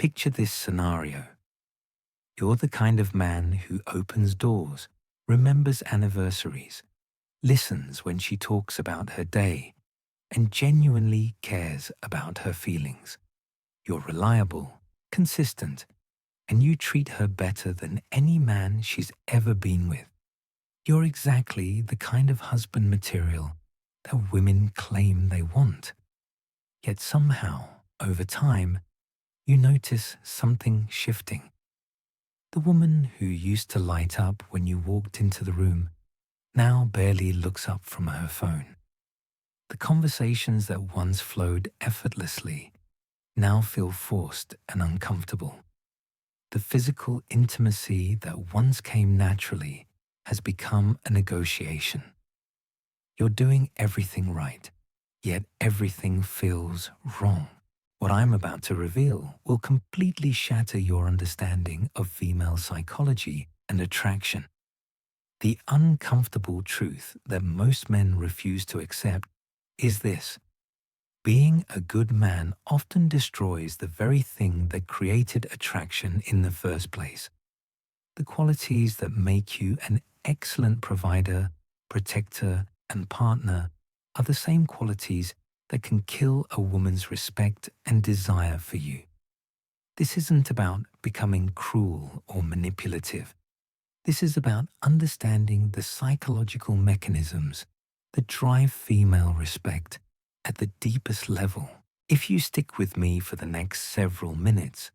Picture this scenario. You're the kind of man who opens doors, remembers anniversaries, listens when she talks about her day, and genuinely cares about her feelings. You're reliable, consistent, and you treat her better than any man she's ever been with. You're exactly the kind of husband material that women claim they want. Yet somehow, over time, you notice something shifting. The woman who used to light up when you walked into the room now barely looks up from her phone. The conversations that once flowed effortlessly now feel forced and uncomfortable. The physical intimacy that once came naturally has become a negotiation. You're doing everything right, yet everything feels wrong. What I'm about to reveal will completely shatter your understanding of female psychology and attraction. The uncomfortable truth that most men refuse to accept is this: being a good man often destroys the very thing that created attraction in the first place. The qualities that make you an excellent provider, protector, and partner are the same qualities that can kill a woman's respect and desire for you. This isn't about becoming cruel or manipulative. This is about understanding the psychological mechanisms that drive female respect at the deepest level. If you stick with me for the next several minutes,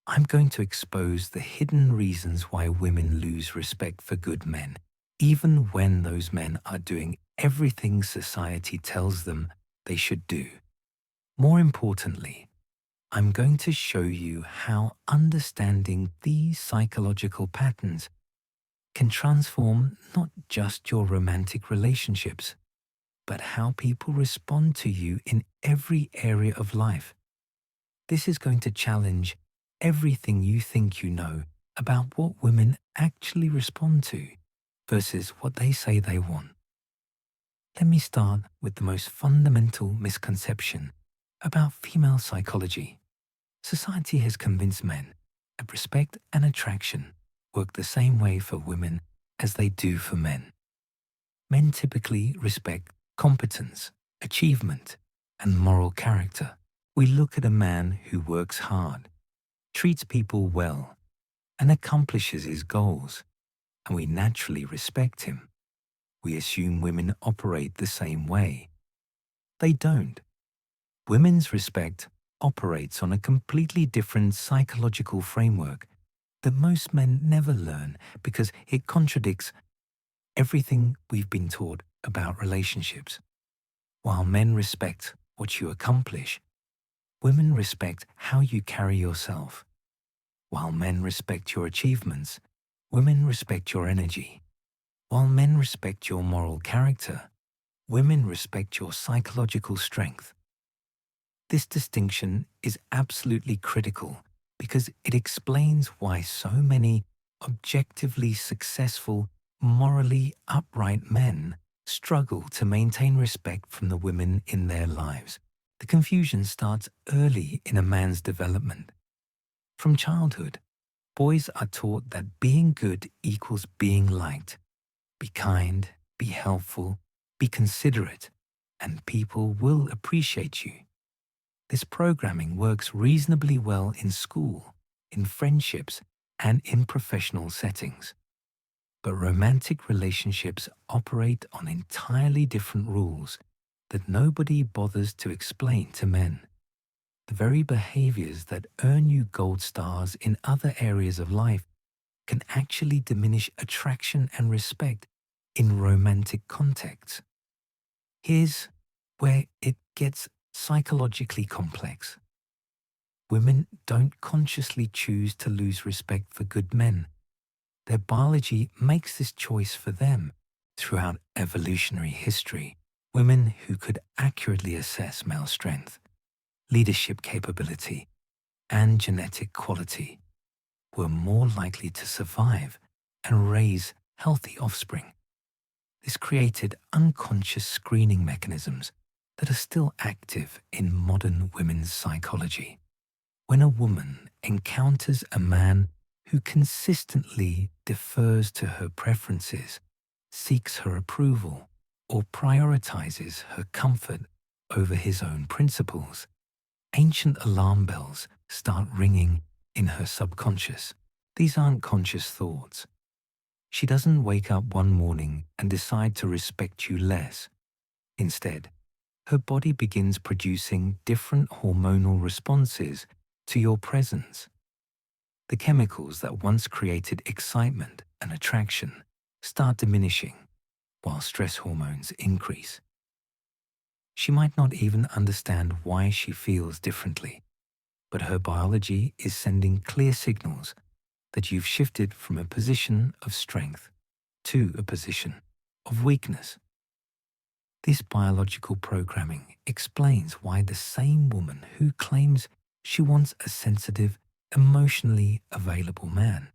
I'm going to expose the hidden reasons why women lose respect for good men, even when those men are doing everything society tells them they should do. More importantly, I'm going to show you how understanding these psychological patterns can transform not just your romantic relationships, but how people respond to you in every area of life. This is going to challenge everything you think you know about what women actually respond to versus what they say they want. Let me start with the most fundamental misconception about female psychology. Society has convinced men that respect and attraction work the same way for women as they do for men. Men typically respect competence, achievement, and moral character. We look at a man who works hard, treats people well, and accomplishes his goals, and we naturally respect him. We assume women operate the same way. They don't. Women's respect operates on a completely different psychological framework that most men never learn because it contradicts everything we've been taught about relationships. While men respect what you accomplish, women respect how you carry yourself. While men respect your achievements, women respect your energy. While men respect your moral character, women respect your psychological strength. This distinction is absolutely critical because it explains why so many objectively successful, morally upright men struggle to maintain respect from the women in their lives. The confusion starts early in a man's development. From childhood, boys are taught that being good equals being liked. Be kind, be helpful, be considerate, and people will appreciate you. This programming works reasonably well in school, in friendships, and in professional settings. But romantic relationships operate on entirely different rules that nobody bothers to explain to men. The very behaviors that earn you gold stars in other areas of life can actually diminish attraction and respect in romantic contexts. Here's where it gets psychologically complex. Women don't consciously choose to lose respect for good men. Their biology makes this choice for them. Throughout evolutionary history, women who could accurately assess male strength, leadership capability, and genetic quality were more likely to survive and raise healthy offspring. This created unconscious screening mechanisms that are still active in modern women's psychology. When a woman encounters a man who consistently defers to her preferences, seeks her approval, or prioritizes her comfort over his own principles, ancient alarm bells start ringing in her subconscious. These aren't conscious thoughts. She doesn't wake up one morning and decide to respect you less. Instead, her body begins producing different hormonal responses to your presence. The chemicals that once created excitement and attraction start diminishing, while stress hormones increase. She might not even understand why she feels differently, but her biology is sending clear signals that you've shifted from a position of strength to a position of weakness. This biological programming explains why the same woman who claims she wants a sensitive, emotionally available man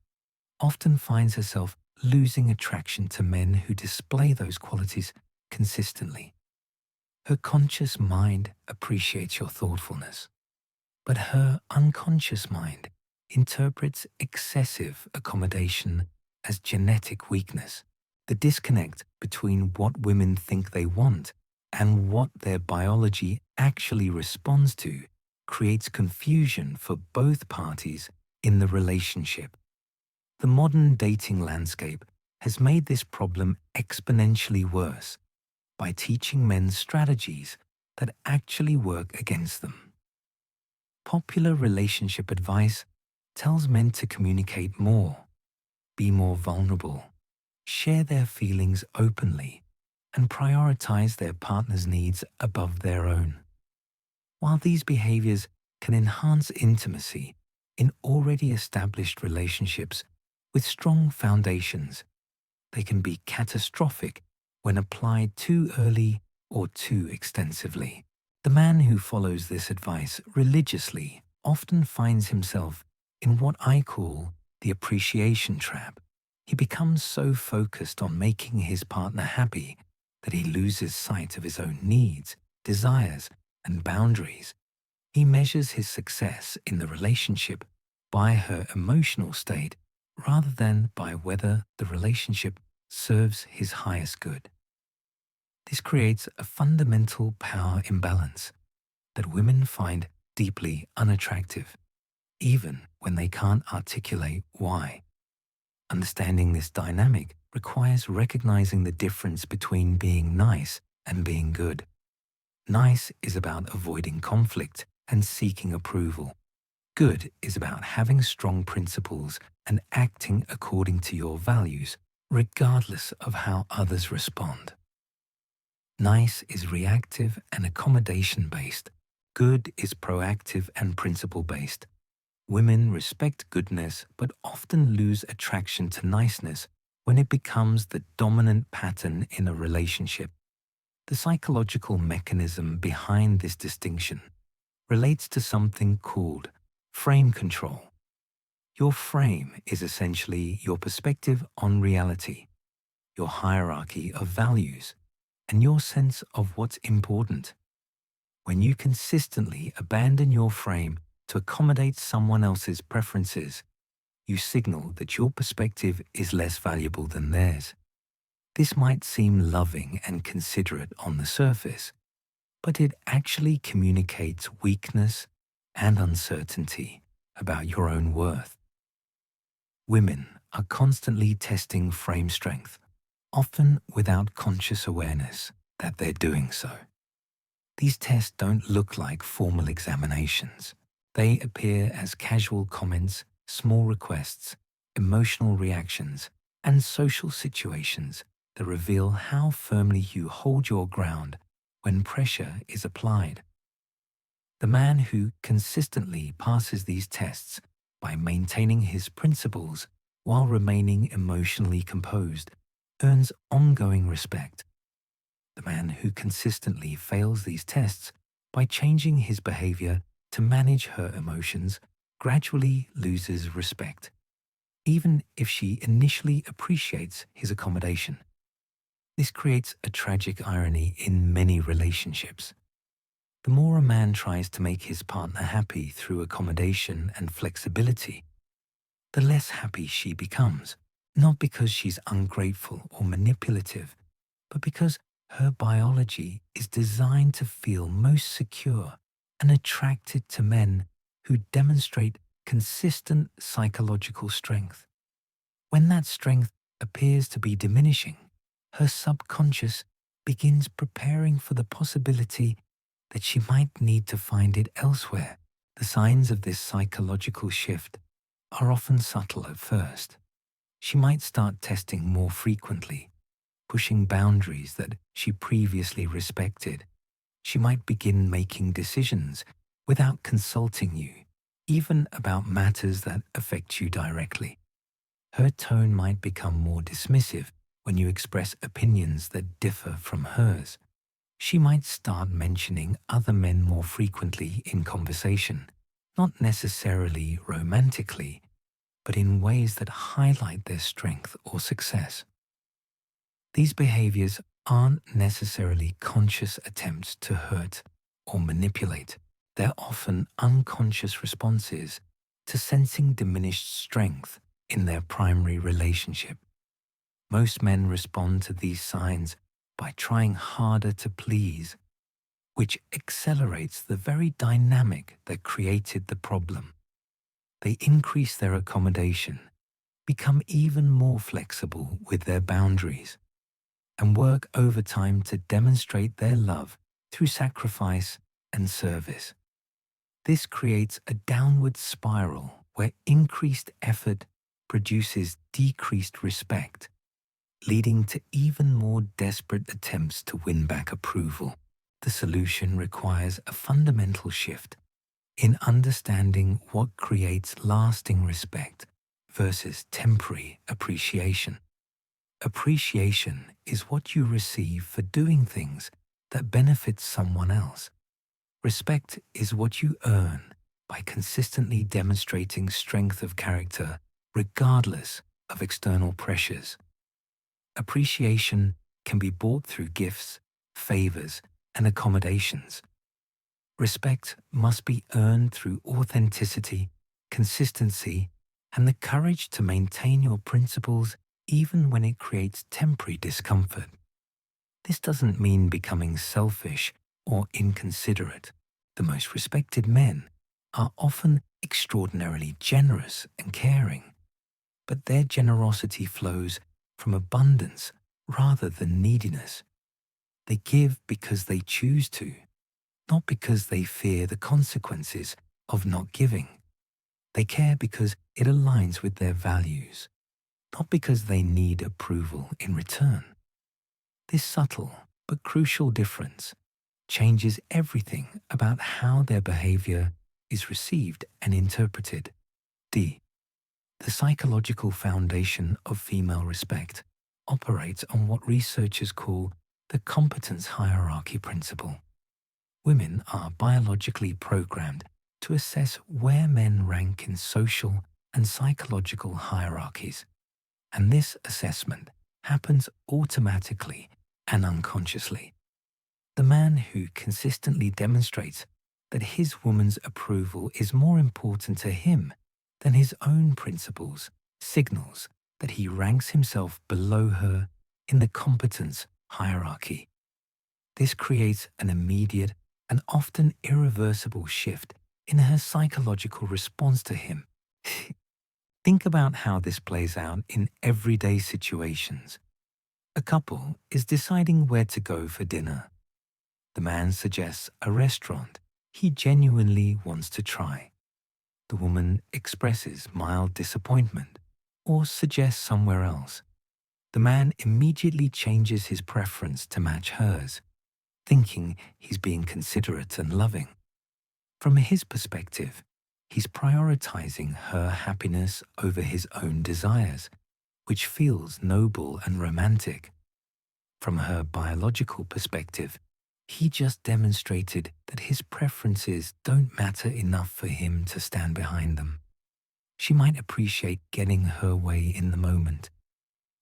often finds herself losing attraction to men who display those qualities consistently. Her conscious mind appreciates your thoughtfulness, but her unconscious mind interprets excessive accommodation as genetic weakness. The disconnect between what women think they want and what their biology actually responds to creates confusion for both parties in the relationship. The modern dating landscape has made this problem exponentially worse by teaching men strategies that actually work against them. Popular relationship advice tells men to communicate more, be more vulnerable, share their feelings openly, and prioritize their partner's needs above their own. While these behaviors can enhance intimacy in already established relationships with strong foundations, they can be catastrophic when applied too early or too extensively. The man who follows this advice religiously often finds himself in what I call the appreciation trap. He becomes so focused on making his partner happy that he loses sight of his own needs, desires, and boundaries. He measures his success in the relationship by her emotional state rather than by whether the relationship serves his highest good. This creates a fundamental power imbalance that women find deeply unattractive, even when they can't articulate why. Understanding this dynamic requires recognizing the difference between being nice and being good. Nice is about avoiding conflict and seeking approval. Good is about having strong principles and acting according to your values, regardless of how others respond. Nice is reactive and accommodation-based. Good is proactive and principle-based. Women respect goodness but often lose attraction to niceness when it becomes the dominant pattern in a relationship. The psychological mechanism behind this distinction relates to something called frame control. Your frame is essentially your perspective on reality, your hierarchy of values, and your sense of what's important. When you consistently abandon your frame to accommodate someone else's preferences, you signal that your perspective is less valuable than theirs. This might seem loving and considerate on the surface, but it actually communicates weakness and uncertainty about your own worth. Women are constantly testing frame strength, often without conscious awareness that they're doing so. These tests don't look like formal examinations. They appear as casual comments, small requests, emotional reactions, and social situations that reveal how firmly you hold your ground when pressure is applied. The man who consistently passes these tests by maintaining his principles while remaining emotionally composed earns ongoing respect. The man who consistently fails these tests by changing his behavior to manage her emotions gradually loses respect, even if she initially appreciates his accommodation. This creates a tragic irony in many relationships. The more a man tries to make his partner happy through accommodation and flexibility, the less happy she becomes, not because she's ungrateful or manipulative, but because her biology is designed to feel most secure and attracted to men who demonstrate consistent psychological strength. When that strength appears to be diminishing, her subconscious begins preparing for the possibility that she might need to find it elsewhere. The signs of this psychological shift are often subtle at first. She might start testing more frequently, pushing boundaries that she previously respected. She might begin making decisions without consulting you, even about matters that affect you directly. Her tone might become more dismissive when you express opinions that differ from hers. She might start mentioning other men more frequently in conversation, not necessarily romantically, but in ways that highlight their strength or success. These behaviors aren't necessarily conscious attempts to hurt or manipulate. They're often unconscious responses to sensing diminished strength in their primary relationship. Most men respond to these signs by trying harder to please, which accelerates the very dynamic that created the problem. They increase their accommodation, become even more flexible with their boundaries, and work overtime to demonstrate their love through sacrifice and service. This creates a downward spiral where increased effort produces decreased respect, leading to even more desperate attempts to win back approval. The solution requires a fundamental shift in understanding what creates lasting respect versus temporary appreciation. Appreciation is what you receive for doing things that benefit someone else. Respect is what you earn by consistently demonstrating strength of character regardless of external pressures. Appreciation can be bought through gifts, favors, and accommodations. Respect must be earned through authenticity, consistency, and the courage to maintain your principles even when it creates temporary discomfort. This doesn't mean becoming selfish or inconsiderate. The most respected men are often extraordinarily generous and caring, but their generosity flows from abundance rather than neediness. They give because they choose to, not because they fear the consequences of not giving. They care because it aligns with their values, not because they need approval in return. This subtle but crucial difference changes everything about how their behavior is received and interpreted. D. The psychological foundation of female respect operates on what researchers call the competence hierarchy principle. Women are biologically programmed to assess where men rank in social and psychological hierarchies, and this assessment happens automatically and unconsciously. The man who consistently demonstrates that his woman's approval is more important to him than his own principles signals that he ranks himself below her in the competence hierarchy. This creates an immediate and often irreversible shift in her psychological response to him. Think about how this plays out in everyday situations. A couple is deciding where to go for dinner. The man suggests a restaurant he genuinely wants to try. The woman expresses mild disappointment or suggests somewhere else. The man immediately changes his preference to match hers, thinking he's being considerate and loving. From his perspective, he's prioritizing her happiness over his own desires, which feels noble and romantic. From her biological perspective, he just demonstrated that his preferences don't matter enough for him to stand behind them. She might appreciate getting her way in the moment,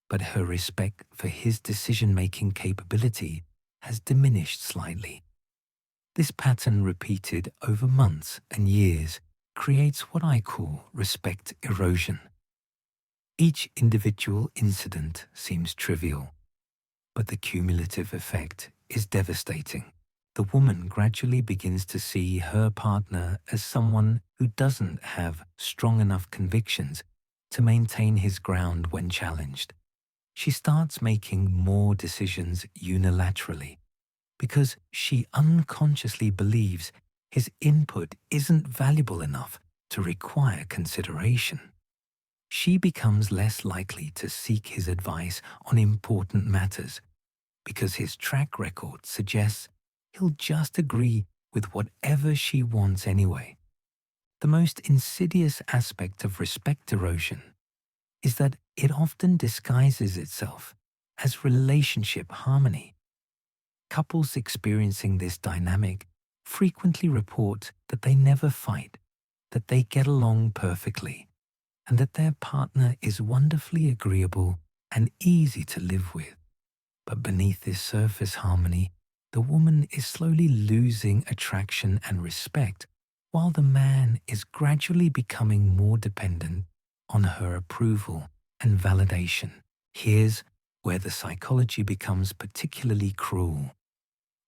but her respect for his decision-making capability has diminished slightly. This pattern, repeated over months and years, creates what I call respect erosion. Each individual incident seems trivial, but the cumulative effect is devastating. The woman gradually begins to see her partner as someone who doesn't have strong enough convictions to maintain his ground when challenged. She starts making more decisions unilaterally because she unconsciously believes his input isn't valuable enough to require consideration. She becomes less likely to seek his advice on important matters because his track record suggests he'll just agree with whatever she wants anyway. The most insidious aspect of respect erosion is that it often disguises itself as relationship harmony. Couples experiencing this dynamic frequently report that they never fight, that they get along perfectly, and that their partner is wonderfully agreeable and easy to live with. But beneath this surface harmony, the woman is slowly losing attraction and respect, while the man is gradually becoming more dependent on her approval and validation. Here's where the psychology becomes particularly cruel.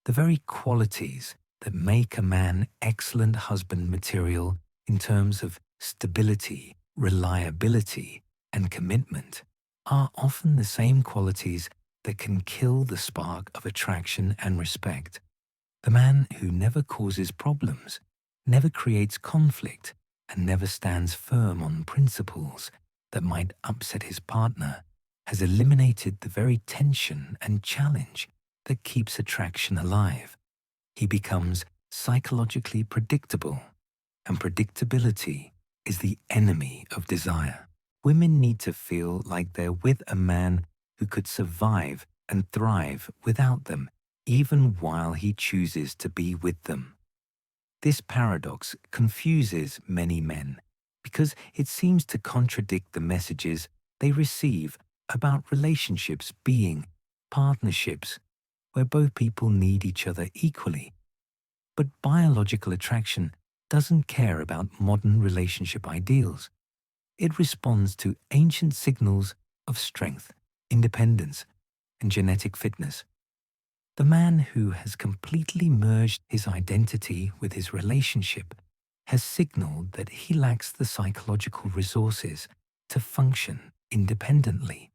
The very qualities that make a man excellent husband material in terms of stability, reliability, and commitment are often the same qualities that can kill the spark of attraction and respect. The man who never causes problems, never creates conflict, and never stands firm on principles that might upset his partner has eliminated the very tension and challenge that keeps attraction alive. He becomes psychologically predictable, and predictability is the enemy of desire. Women need to feel like they're with a man who could survive and thrive without them, even while he chooses to be with them. This paradox confuses many men because it seems to contradict the messages they receive about relationships being partnerships where both people need each other equally. But biological attraction doesn't care about modern relationship ideals. It responds to ancient signals of strength, independence, and genetic fitness. The man who has completely merged his identity with his relationship has signaled that he lacks the psychological resources to function independently.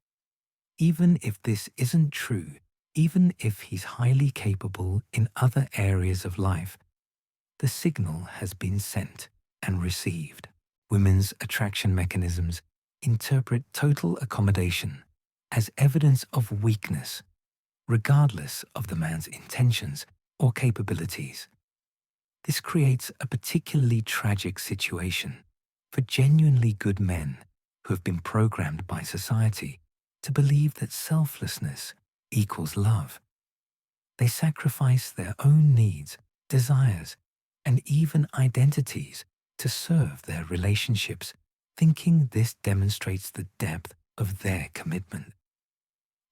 Even if this isn't true, even if he's highly capable in other areas of life, the signal has been sent and received. Women's attraction mechanisms interpret total accommodation as evidence of weakness, regardless of the man's intentions or capabilities. This creates a particularly tragic situation for genuinely good men who have been programmed by society to believe that selflessness equals love. They sacrifice their own needs, desires, and even identities to serve their relationships, thinking this demonstrates the depth of their commitment.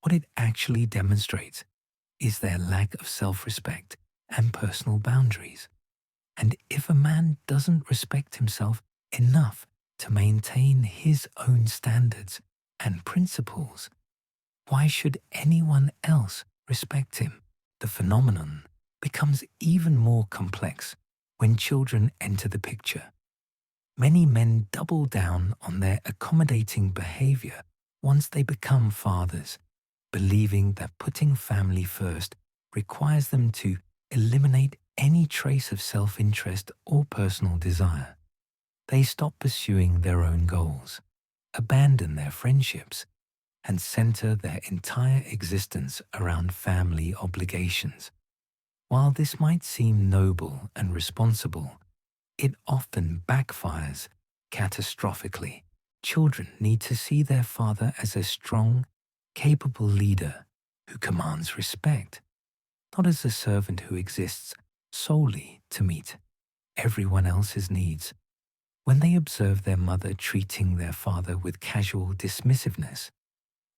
What it actually demonstrates is their lack of self-respect and personal boundaries. And if a man doesn't respect himself enough to maintain his own standards and principles, why should anyone else respect him? The phenomenon becomes even more complex when children enter the picture. Many men double down on their accommodating behavior once they become fathers, believing that putting family first requires them to eliminate any trace of self-interest or personal desire. They stop pursuing their own goals, abandon their friendships, and center their entire existence around family obligations. While this might seem noble and responsible, it often backfires catastrophically. Children need to see their father as a strong, capable leader who commands respect, not as a servant who exists solely to meet everyone else's needs. When they observe their mother treating their father with casual dismissiveness,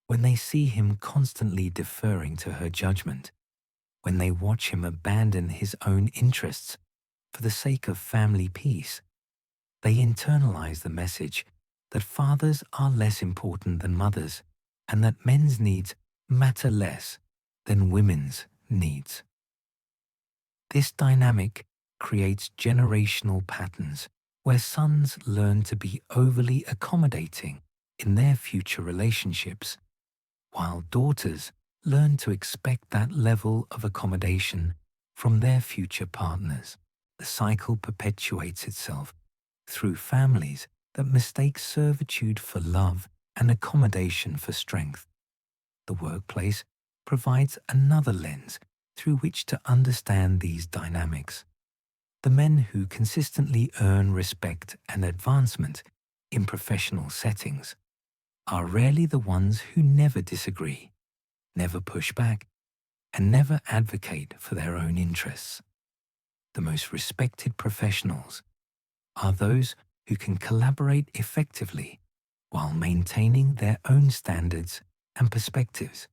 when they see him constantly deferring to her judgment, when they watch him abandon his own interests for the sake of family peace. They internalize the message that fathers are less important than mothers and that men's needs matter less than women's needs. This dynamic creates generational patterns where sons learn to be overly accommodating in their future relationships, while daughters learn to expect that level of accommodation from their future partners. The cycle perpetuates itself through families that mistake servitude for love and accommodation for strength. The workplace provides another lens through which to understand these dynamics. The men who consistently earn respect and advancement in professional settings are rarely the ones who never disagree, never push back, and never advocate for their own interests. The most respected professionals are those who can collaborate effectively while maintaining their own standards and perspectives.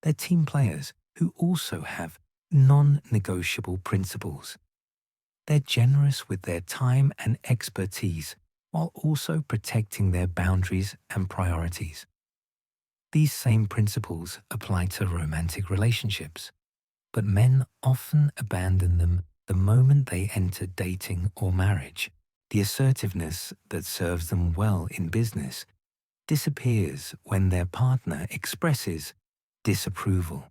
They're team players who also have non-negotiable principles. They're generous with their time and expertise while also protecting their boundaries and priorities. These same principles apply to romantic relationships, but men often abandon them the moment they enter dating or marriage. The assertiveness that serves them well in business disappears when their partner expresses disapproval.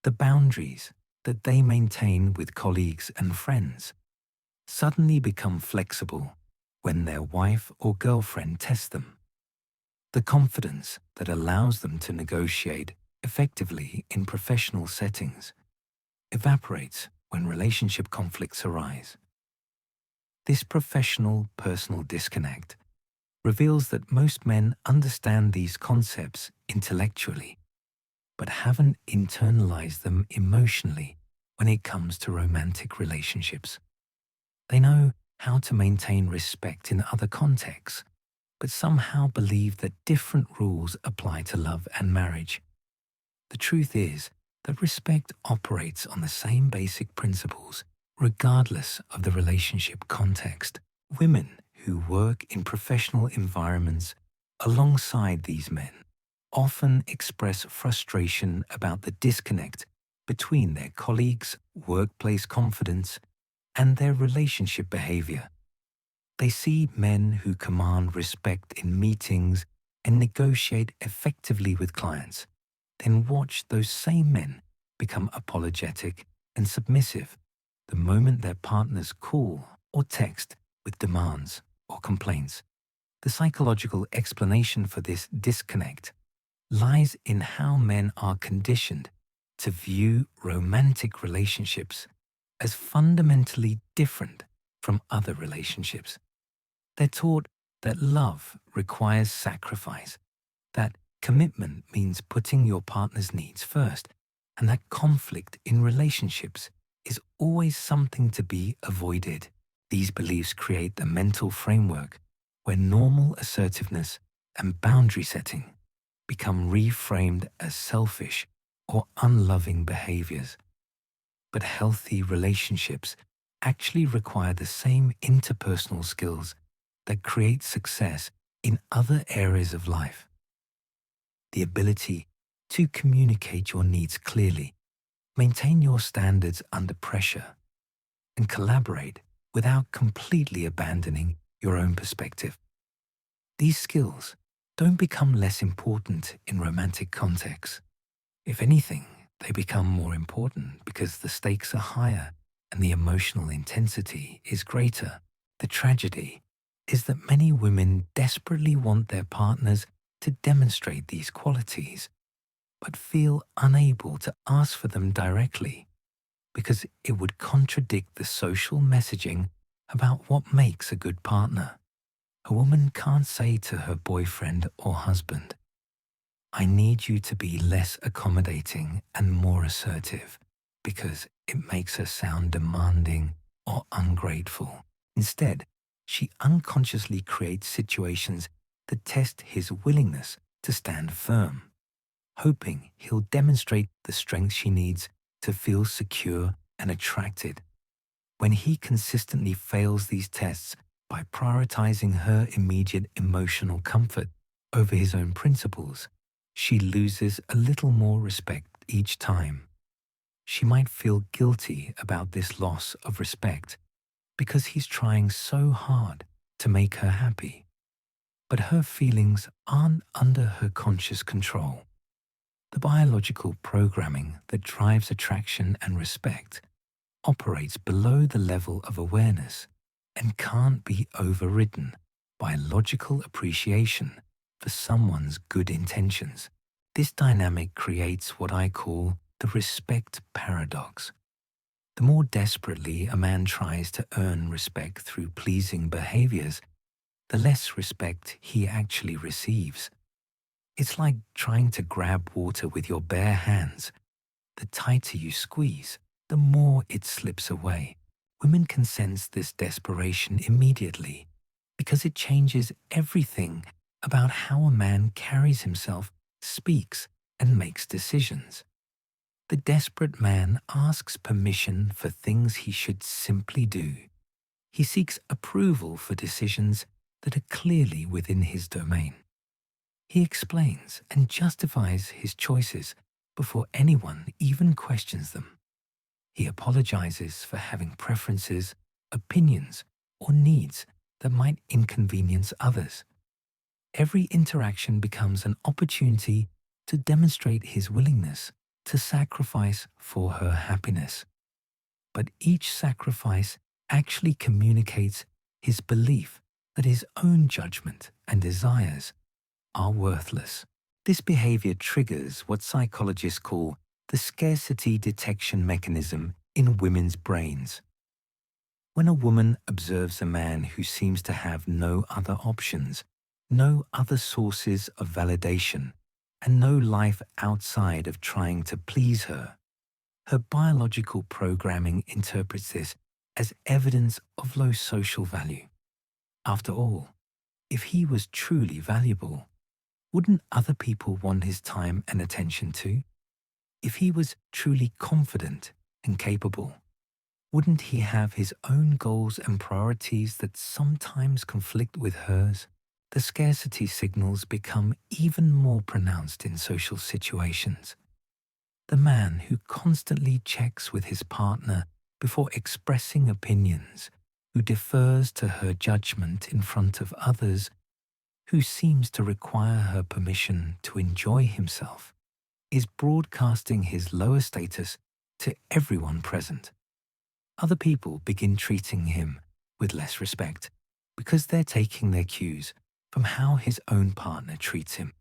The boundaries that they maintain with colleagues and friends suddenly become flexible when their wife or girlfriend tests them. The confidence that allows them to negotiate effectively in professional settings evaporates when relationship conflicts arise. This professional personal disconnect reveals that most men understand these concepts intellectually, but haven't internalized them emotionally when it comes to romantic relationships. They know how to maintain respect in other contexts, but somehow believe that different rules apply to love and marriage. The truth is that respect operates on the same basic principles regardless of the relationship context. Women who work in professional environments alongside these men often express frustration about the disconnect between their colleagues' workplace confidence and their relationship behavior. They see men who command respect in meetings and negotiate effectively with clients, then watch those same men become apologetic and submissive the moment their partners call or text with demands or complaints. The psychological explanation for this disconnect lies in how men are conditioned to view romantic relationships as fundamentally different from other relationships. They're taught that love requires sacrifice, that commitment means putting your partner's needs first, and that conflict in relationships is always something to be avoided. These beliefs create the mental framework where normal assertiveness and boundary setting become reframed as selfish or unloving behaviors. But healthy relationships actually require the same interpersonal skills that create success in other areas of life. The ability to communicate your needs clearly, maintain your standards under pressure, and collaborate without completely abandoning your own perspective. These skills don't become less important in romantic contexts. If anything, they become more important because the stakes are higher and the emotional intensity is greater. The tragedy is that many women desperately want their partners to demonstrate these qualities, but feel unable to ask for them directly because it would contradict the social messaging about what makes a good partner. A woman can't say to her boyfriend or husband, "I need you to be less accommodating and more assertive," because it makes her sound demanding or ungrateful. Instead, she unconsciously creates situations that test his willingness to stand firm, hoping he'll demonstrate the strength she needs to feel secure and attracted. When he consistently fails these tests by prioritizing her immediate emotional comfort over his own principles, she loses a little more respect each time. She might feel guilty about this loss of respect because he's trying so hard to make her happy. But her feelings aren't under her conscious control. The biological programming that drives attraction and respect operates below the level of awareness and can't be overridden by logical appreciation for someone's good intentions. This dynamic creates what I call the respect paradox. The more desperately a man tries to earn respect through pleasing behaviors, the less respect he actually receives. It's like trying to grab water with your bare hands. The tighter you squeeze, the more it slips away. Women can sense this desperation immediately because it changes everything about how a man carries himself, speaks, and makes decisions. The desperate man asks permission for things he should simply do. He seeks approval for decisions that are clearly within his domain. He explains and justifies his choices before anyone even questions them. He apologizes for having preferences, opinions, or needs that might inconvenience others. Every interaction becomes an opportunity to demonstrate his willingness to sacrifice for her happiness. But each sacrifice actually communicates his belief that his own judgment and desires are worthless. This behavior triggers what psychologists call the scarcity detection mechanism in women's brains. When a woman observes a man who seems to have no other options, no other sources of validation, and no life outside of trying to please her, her biological programming interprets this as evidence of low social value. After all, if he was truly valuable, wouldn't other people want his time and attention too? If he was truly confident and capable, wouldn't he have his own goals and priorities that sometimes conflict with hers? The scarcity signals become even more pronounced in social situations. The man who constantly checks with his partner before expressing opinions, who defers to her judgment in front of others, who seems to require her permission to enjoy himself, is broadcasting his lower status to everyone present. Other people begin treating him with less respect because they're taking their cues from how his own partner treats him.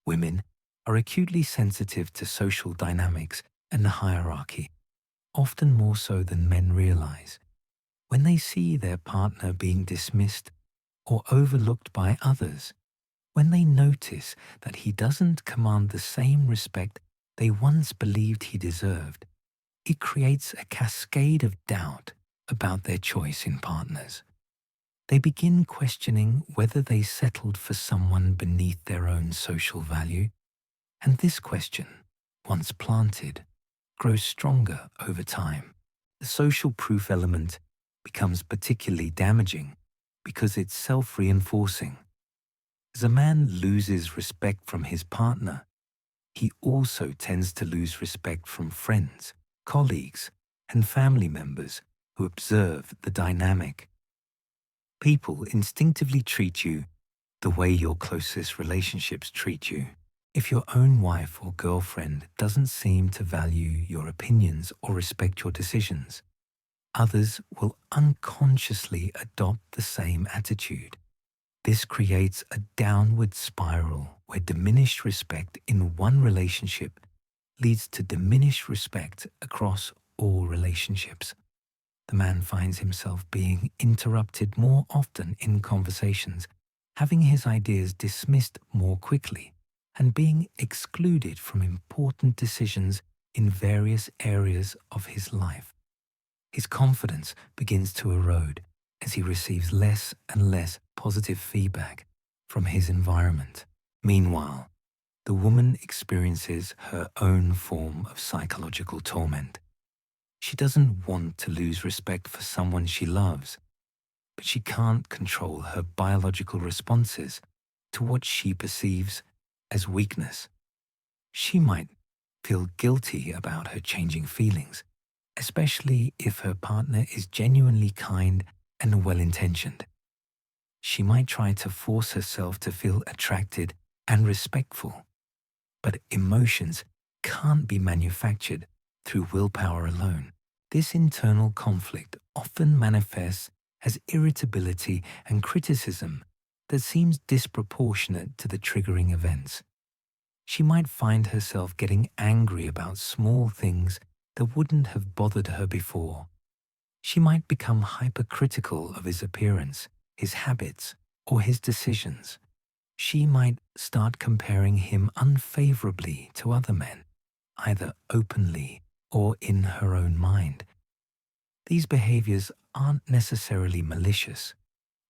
Women are acutely sensitive to social dynamics and the hierarchy, often more so than men realize. When they see their partner being dismissed or overlooked by others, when they notice that he doesn't command the same respect they once believed he deserved, it creates a cascade of doubt about their choice in partners. They begin questioning whether they settled for someone beneath their own social value, and this question, once planted, grows stronger over time. The social proof element becomes particularly damaging because it's self-reinforcing. As a man loses respect from his partner, he also tends to lose respect from friends, colleagues, and family members who observe the dynamic. People instinctively treat you the way your closest relationships treat you. If your own wife or girlfriend doesn't seem to value your opinions or respect your decisions, others will unconsciously adopt the same attitude. This creates a downward spiral where diminished respect in one relationship leads to diminished respect across all relationships. The man finds himself being interrupted more often in conversations, having his ideas dismissed more quickly, and being excluded from important decisions in various areas of his life. His confidence begins to erode as he receives less and less positive feedback from his environment. Meanwhile, the woman experiences her own form of psychological torment. She doesn't want to lose respect for someone she loves, but she can't control her biological responses to what she perceives as weakness. She might feel guilty about her changing feelings, especially if her partner is genuinely kind and well-intentioned. She might try to force herself to feel attracted and respectful, but emotions can't be manufactured through willpower alone. This internal conflict often manifests as irritability and criticism that seems disproportionate to the triggering events. She might find herself getting angry about small things that wouldn't have bothered her before. She might become hypercritical of his appearance, his habits, or his decisions. She might start comparing him unfavorably to other men, either openly or in her own mind. These behaviors aren't necessarily malicious.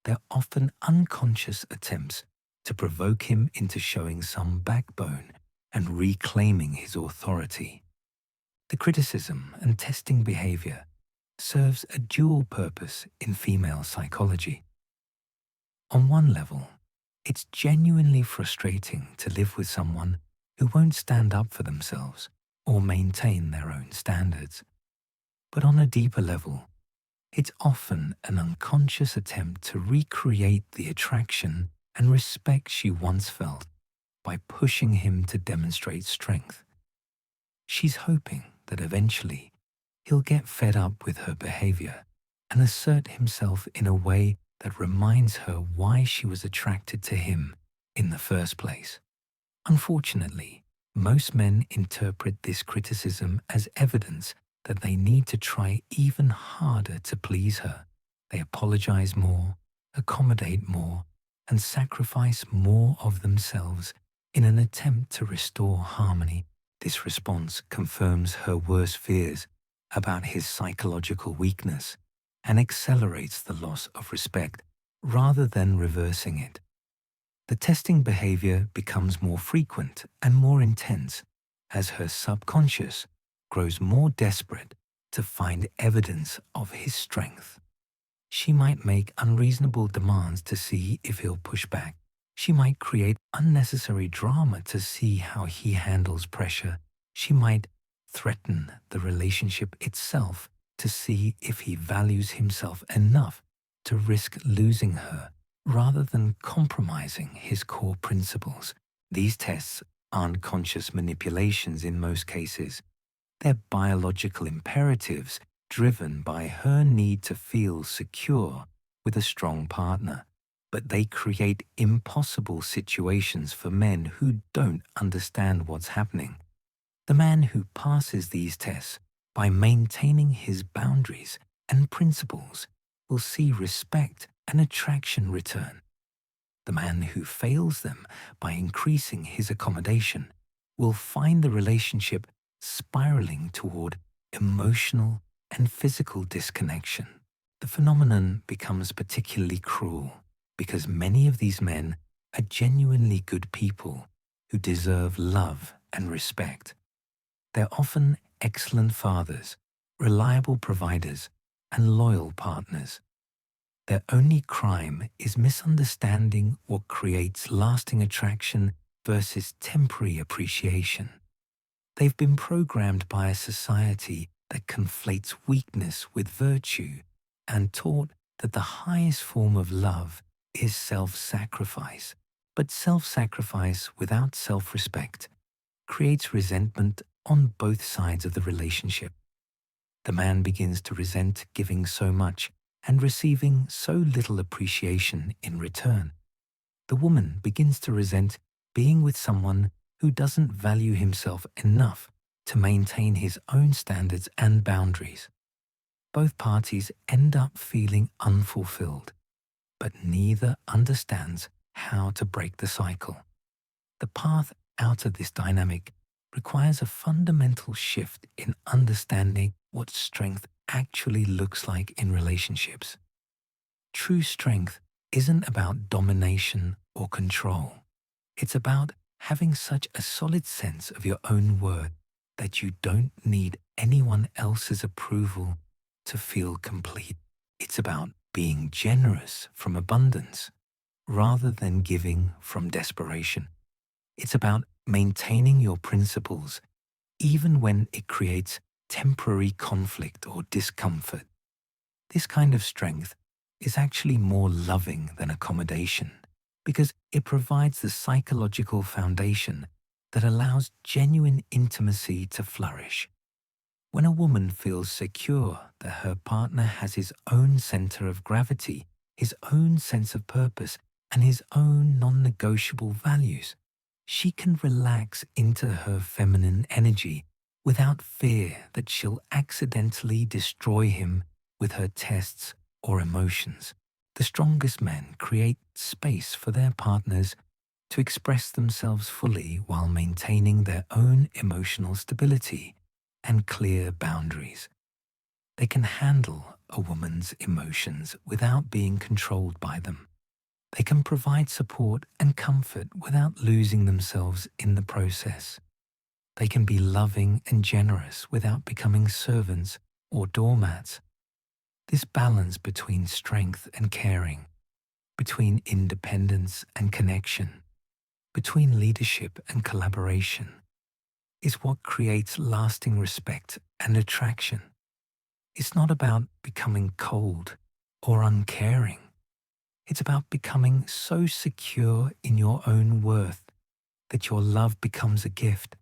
They're often unconscious attempts to provoke him into showing some backbone and reclaiming his authority. The criticism and testing behavior serves a dual purpose in female psychology. On one level, it's genuinely frustrating to live with someone who won't stand up for themselves or maintain their own standards. But on a deeper level, it's often an unconscious attempt to recreate the attraction and respect she once felt by pushing him to demonstrate strength. She's hoping that eventually he'll get fed up with her behavior and assert himself in a way that reminds her why she was attracted to him in the first place. Unfortunately, most men interpret this criticism as evidence that they need to try even harder to please her. They apologize more, accommodate more, and sacrifice more of themselves in an attempt to restore harmony. This response confirms her worst fears about his psychological weakness and accelerates the loss of respect rather than reversing it. The testing behavior becomes more frequent and more intense as her subconscious grows more desperate to find evidence of his strength. She might make unreasonable demands to see if he'll push back. She might create unnecessary drama to see how he handles pressure. She might threaten the relationship itself to see if he values himself enough to risk losing her rather than compromising his core principles. These tests aren't conscious manipulations in most cases. They're biological imperatives driven by her need to feel secure with a strong partner. But they create impossible situations for men who don't understand what's happening. The man who passes these tests by maintaining his boundaries and principles will see respect and attraction return. The man who fails them by increasing his accommodation will find the relationship spiraling toward emotional and physical disconnection. The phenomenon becomes particularly cruel because many of these men are genuinely good people who deserve love and respect. They're often excellent fathers, reliable providers, and loyal partners. Their only crime is misunderstanding what creates lasting attraction versus temporary appreciation. They've been programmed by a society that conflates weakness with virtue and taught that the highest form of love is self-sacrifice. But self-sacrifice without self-respect creates resentment on both sides of the relationship. The man begins to resent giving so much and receiving so little appreciation in return. The woman begins to resent being with someone who doesn't value himself enough to maintain his own standards and boundaries. Both parties end up feeling unfulfilled, but neither understands how to break the cycle. The path out of this dynamic requires a fundamental shift in understanding what strength actually looks like in relationships. True strength isn't about domination or control. It's about Having such a solid sense of your own worth that you don't need anyone else's approval to feel complete. It's about being generous from abundance rather than giving from desperation. It's about maintaining your principles even when it creates temporary conflict or discomfort. This kind of strength is actually more loving than accommodation because it provides the psychological foundation that allows genuine intimacy to flourish. When a woman feels secure that her partner has his own center of gravity, his own sense of purpose, and his own non-negotiable values, she can relax into her feminine energy without fear that she'll accidentally destroy him with her tests or emotions. The strongest men create space for their partners to express themselves fully while maintaining their own emotional stability and clear boundaries. They can handle a woman's emotions without being controlled by them. They can provide support and comfort without losing themselves in the process. They can be loving and generous without becoming servants or doormats. This balance between strength and caring, between independence and connection, between leadership and collaboration, is what creates lasting respect and attraction. It's not about becoming cold or uncaring. It's about becoming so secure in your own worth that your love becomes a gift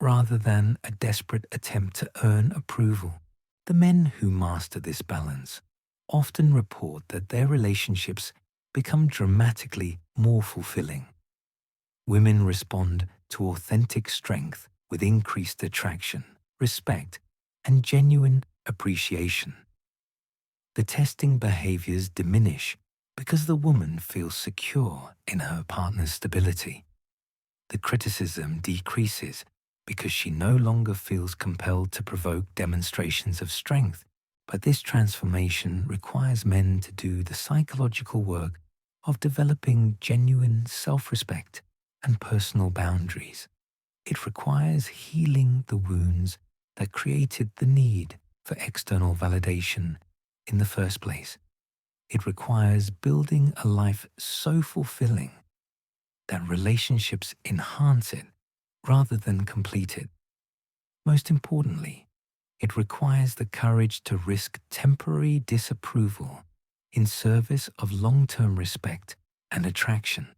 rather than a desperate attempt to earn approval. The men who master this balance often report that their relationships become dramatically more fulfilling. Women respond to authentic strength with increased attraction, respect, and genuine appreciation. The testing behaviors diminish because the woman feels secure in her partner's stability. The criticism decreases because she no longer feels compelled to provoke demonstrations of strength. But this transformation requires men to do the psychological work of developing genuine self-respect and personal boundaries. It requires healing the wounds that created the need for external validation in the first place. It requires building a life so fulfilling that relationships enhance it rather than complete it. Most importantly, it requires the courage to risk temporary disapproval in service of long-term respect and attraction.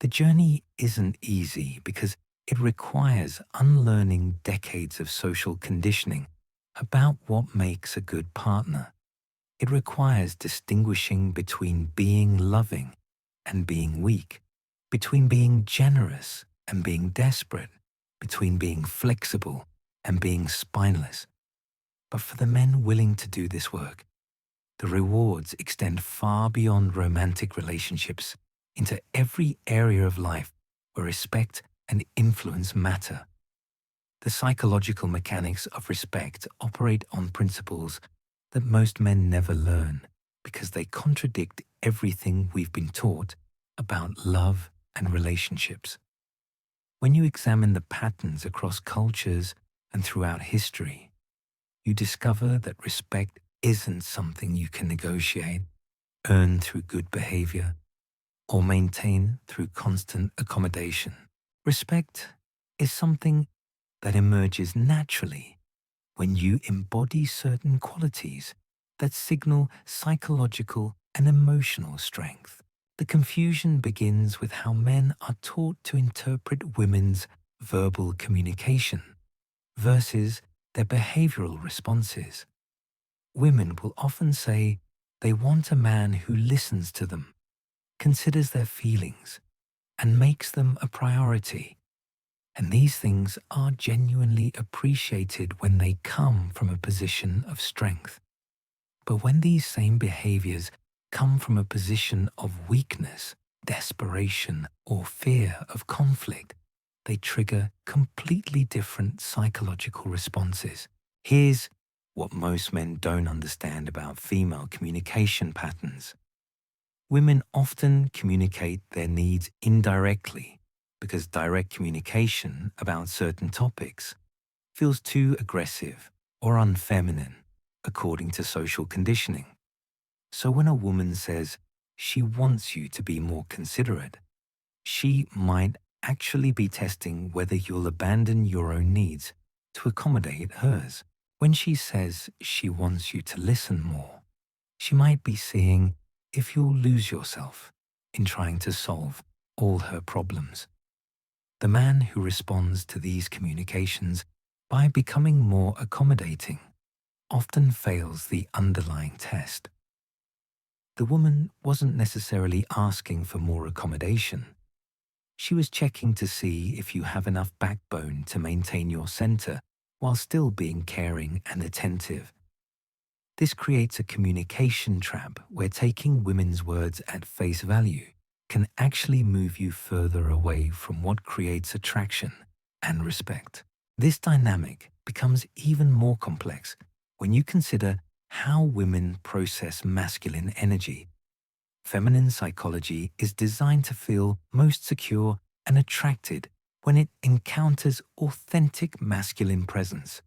The journey isn't easy because it requires unlearning decades of social conditioning about what makes a good partner. It requires distinguishing between being loving and being weak, between being generous and being desperate, between being flexible and being spineless. But for the men willing to do this work, the rewards extend far beyond romantic relationships into every area of life where respect and influence matter. The psychological mechanics of respect operate on principles that most men never learn because they contradict everything we've been taught about love and relationships. When you examine the patterns across cultures and throughout history, you discover that respect isn't something you can negotiate, earn through good behavior, or maintain through constant accommodation. Respect is something that emerges naturally when you embody certain qualities that signal psychological and emotional strength. The confusion begins with how men are taught to interpret women's verbal communication versus their behavioral responses. Women will often say they want a man who listens to them, considers their feelings, and makes them a priority. And these things are genuinely appreciated when they come from a position of strength. But when these same behaviors come from a position of weakness, desperation, or fear of conflict, they trigger completely different psychological responses. Here's what most men don't understand about female communication patterns. Women often communicate their needs indirectly because direct communication about certain topics feels too aggressive or unfeminine, according to social conditioning. So when a woman says she wants you to be more considerate, she might actually be testing whether you'll abandon your own needs to accommodate hers. When she says she wants you to listen more, she might be seeing if you'll lose yourself in trying to solve all her problems. The man who responds to these communications by becoming more accommodating often fails the underlying test. The woman wasn't necessarily asking for more accommodation. She was checking to see if you have enough backbone to maintain your center while still being caring and attentive. This creates a communication trap where taking women's words at face value can actually move you further away from what creates attraction and respect. This dynamic becomes even more complex when you consider how women process masculine energy. Feminine psychology is designed to feel most secure and attracted when it encounters authentic masculine presence.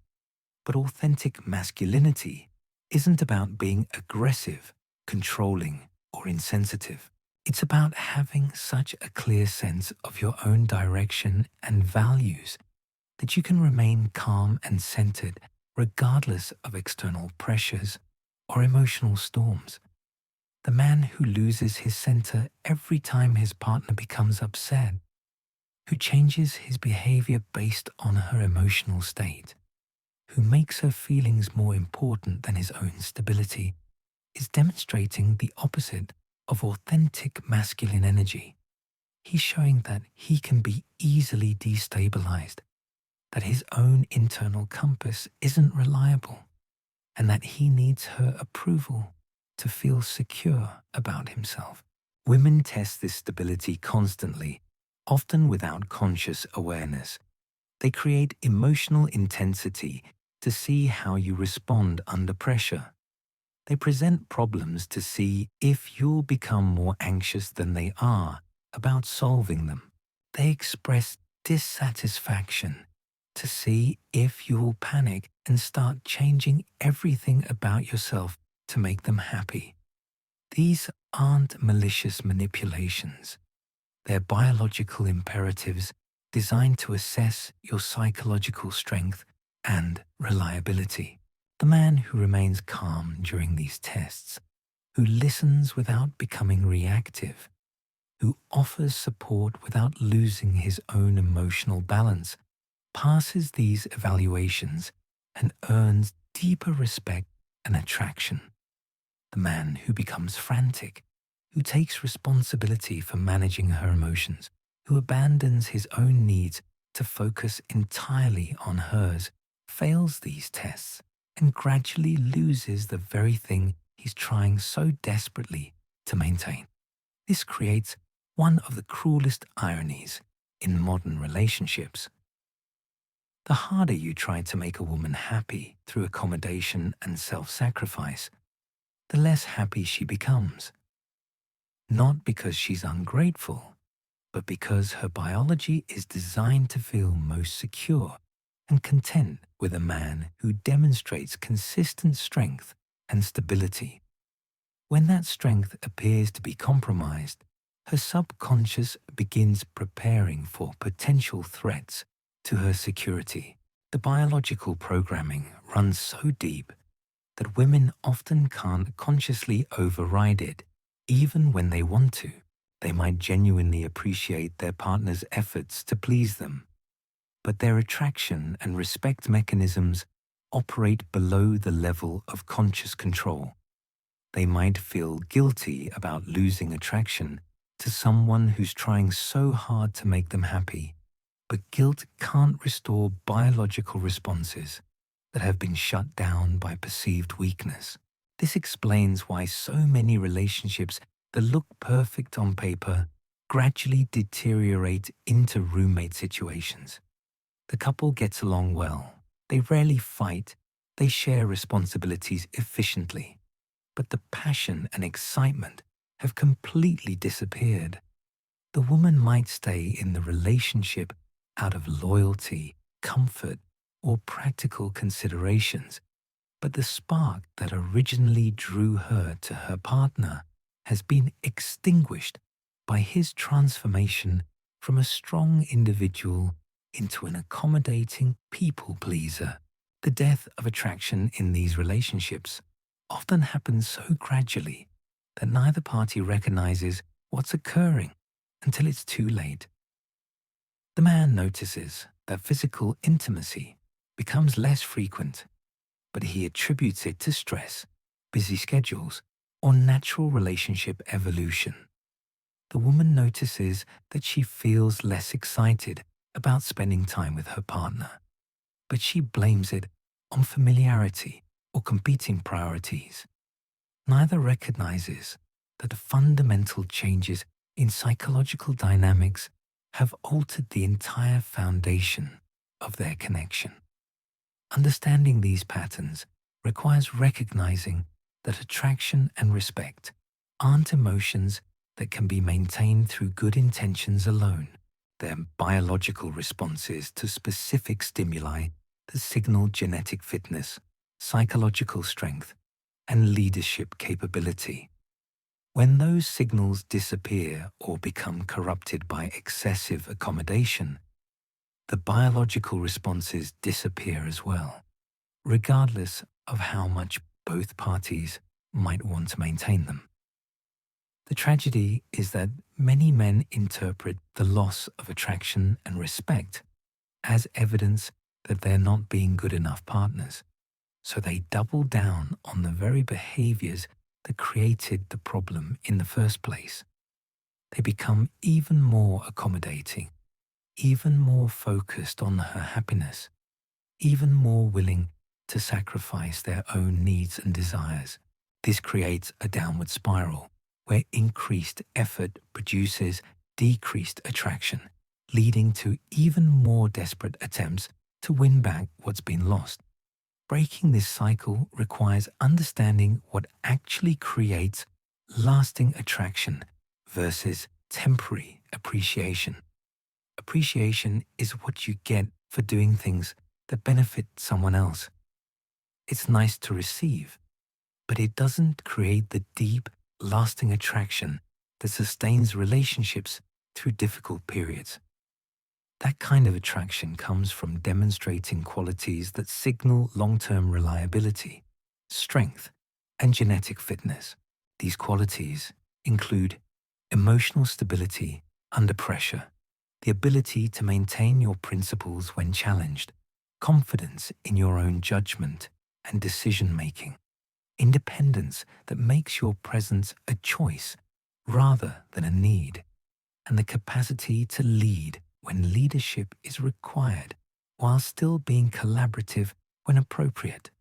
But authentic masculinity isn't about being aggressive, controlling, or insensitive. It's about having such a clear sense of your own direction and values that you can remain calm and centered regardless of external pressures or emotional storms. The man who loses his center every time his partner becomes upset, who changes his behavior based on her emotional state, who makes her feelings more important than his own stability, is demonstrating the opposite of authentic masculine energy. He's showing that he can be easily destabilized, that his own internal compass isn't reliable, and that he needs her approval to feel secure about himself. Women test this stability constantly, often without conscious awareness. They create emotional intensity to see how you respond under pressure. They present problems to see if you'll become more anxious than they are about solving them. They express dissatisfaction to see if you'll panic and start changing everything about yourself to make them happy. These aren't malicious manipulations. They're biological imperatives designed to assess your psychological strength and reliability. The man who remains calm during these tests, who listens without becoming reactive, who offers support without losing his own emotional balance, passes these evaluations and earns deeper respect and attraction. The man who becomes frantic, who takes responsibility for managing her emotions, who abandons his own needs to focus entirely on hers, fails these tests and gradually loses the very thing he's trying so desperately to maintain. This creates one of the cruelest ironies in modern relationships. The harder you try to make a woman happy through accommodation and self-sacrifice, the less happy she becomes. Not because she's ungrateful, but because her biology is designed to feel most secure and content with a man who demonstrates consistent strength and stability. When that strength appears to be compromised, her subconscious begins preparing for potential threats to her security. The biological programming runs so deep that women often can't consciously override it, even when they want to. They might genuinely appreciate their partner's efforts to please them, but their attraction and respect mechanisms operate below the level of conscious control. They might feel guilty about losing attraction to someone who's trying so hard to make them happy, but guilt can't restore biological responses that have been shut down by perceived weakness. This explains why so many relationships that look perfect on paper gradually deteriorate into roommate situations. The couple gets along well. They rarely fight. They share responsibilities efficiently. But the passion and excitement have completely disappeared. The woman might stay in the relationship out of loyalty, comfort, or practical considerations, but the spark that originally drew her to her partner has been extinguished by his transformation from a strong individual into an accommodating people pleaser. The death of attraction in these relationships often happens so gradually that neither party recognizes what's occurring until it's too late. The man notices that physical intimacy becomes less frequent, but he attributes it to stress, busy schedules, or natural relationship evolution. The woman notices that she feels less excited about spending time with her partner, but she blames it on familiarity or competing priorities. Neither recognizes that the fundamental changes in psychological dynamics have altered the entire foundation of their connection. Understanding these patterns requires recognizing that attraction and respect aren't emotions that can be maintained through good intentions alone. They're biological responses to specific stimuli that signal genetic fitness, psychological strength, and leadership capability. When those signals disappear or become corrupted by excessive accommodation, the biological responses disappear as well, regardless of how much both parties might want to maintain them. The tragedy is that many men interpret the loss of attraction and respect as evidence that they're not being good enough partners, so they double down on the very behaviors that created the problem in the first place. They become even more accommodating, even more focused on her happiness, even more willing to sacrifice their own needs and desires. This creates a downward spiral where increased effort produces decreased attraction, leading to even more desperate attempts to win back what's been lost. Breaking this cycle requires understanding what actually creates lasting attraction versus temporary appreciation. Appreciation is what you get for doing things that benefit someone else. It's nice to receive, but it doesn't create the deep, lasting attraction that sustains relationships through difficult periods. That kind of attraction comes from demonstrating qualities that signal long-term reliability, strength, and genetic fitness. These qualities include emotional stability under pressure, the ability to maintain your principles when challenged, confidence in your own judgment and decision-making, independence that makes your presence a choice rather than a need, and the capacity to lead when leadership is required while still being collaborative when appropriate.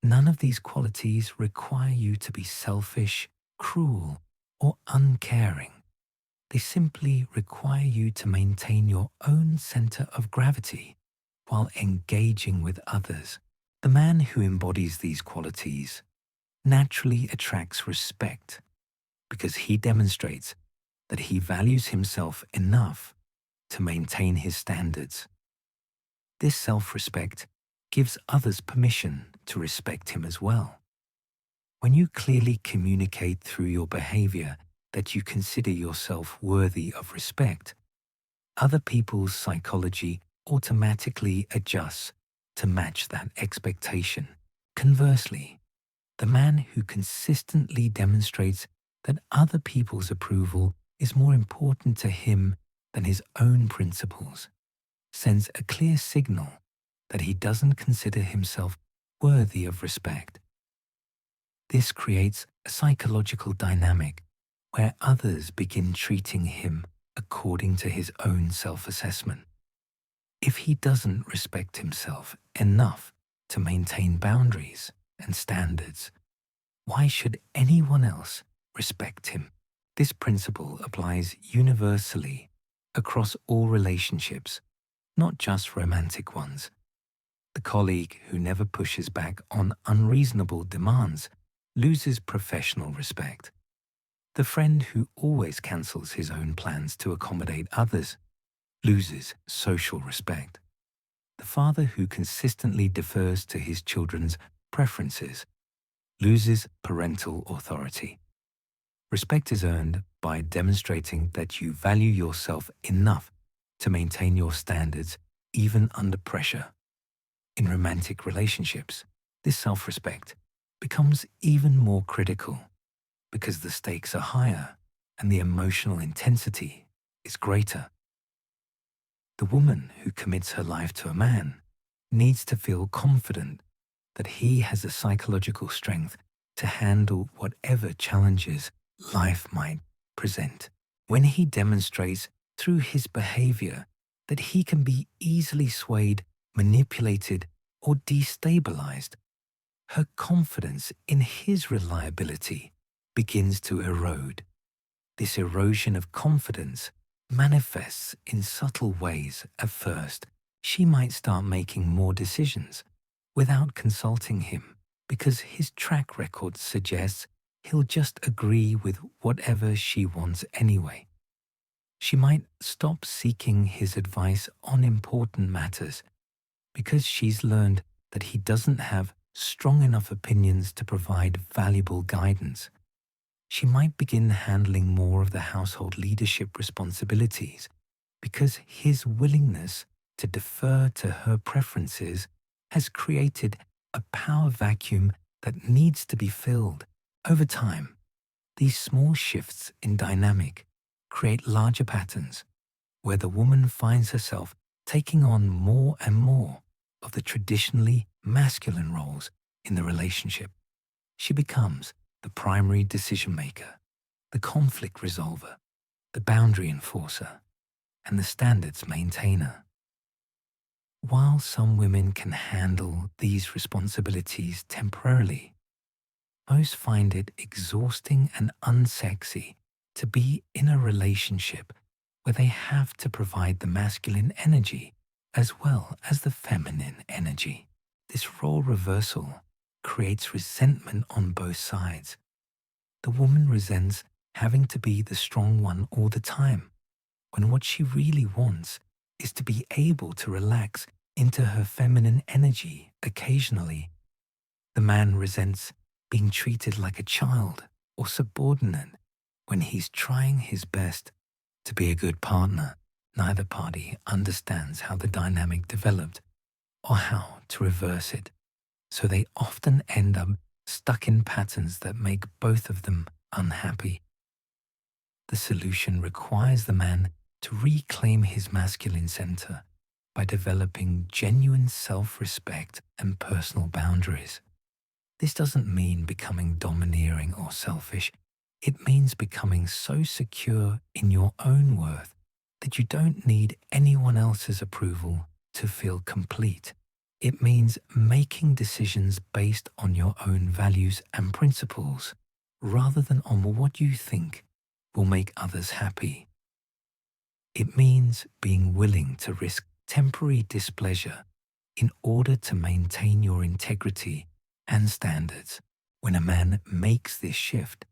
None of these qualities require you to be selfish, cruel, or uncaring. They simply require you to maintain your own center of gravity while engaging with others. The man who embodies these qualities naturally attracts respect because he demonstrates that he values himself enough to maintain his standards. This self-respect gives others permission to respect him as well. When you clearly communicate through your behavior that you consider yourself worthy of respect, other people's psychology automatically adjusts to match that expectation. Conversely, the man who consistently demonstrates that other people's approval is more important to him than his own principles sends a clear signal that he doesn't consider himself worthy of respect. This creates a psychological dynamic where others begin treating him according to his own self-assessment. If he doesn't respect himself enough to maintain boundaries and standards, why should anyone else respect him? This principle applies universally across all relationships, not just romantic ones. The colleague who never pushes back on unreasonable demands loses professional respect. The friend who always cancels his own plans to accommodate others loses social respect. The father who consistently defers to his children's preferences loses parental authority. Respect is earned by demonstrating that you value yourself enough to maintain your standards even under pressure. In romantic relationships, this self-respect becomes even more critical because the stakes are higher and the emotional intensity is greater. The woman who commits her life to a man needs to feel confident that he has the psychological strength to handle whatever challenges life might present. When he demonstrates through his behavior that he can be easily swayed, manipulated, or destabilized, her confidence in his reliability begins to erode. This erosion of confidence manifests in subtle ways at first. She might start making more decisions without consulting him because his track record suggests he'll just agree with whatever she wants anyway. She might stop seeking his advice on important matters because she's learned that he doesn't have strong enough opinions to provide valuable guidance. She might begin handling more of the household leadership responsibilities because his willingness to defer to her preferences has created a power vacuum that needs to be filled. Over time, these small shifts in dynamic create larger patterns where the woman finds herself taking on more and more of the traditionally masculine roles in the relationship. She becomes the primary decision maker, the conflict resolver, the boundary enforcer, and the standards maintainer. While some women can handle these responsibilities temporarily, most find it exhausting and unsexy to be in a relationship where they have to provide the masculine energy as well as the feminine energy. This role reversal creates resentment on both sides. The woman resents having to be the strong one all the time, when what she really wants is to be able to relax into her feminine energy occasionally. The man resents being treated like a child or subordinate when he's trying his best to be a good partner. Neither party understands how the dynamic developed or how to reverse it, so they often end up stuck in patterns that make both of them unhappy. The solution requires the man to reclaim his masculine center by developing genuine self-respect and personal boundaries. This doesn't mean becoming domineering or selfish. It means becoming so secure in your own worth that you don't need anyone else's approval to feel complete. It means making decisions based on your own values and principles, rather than on what you think will make others happy. It means being willing to risk temporary displeasure in order to maintain your integrity and standards. When a man makes this shift,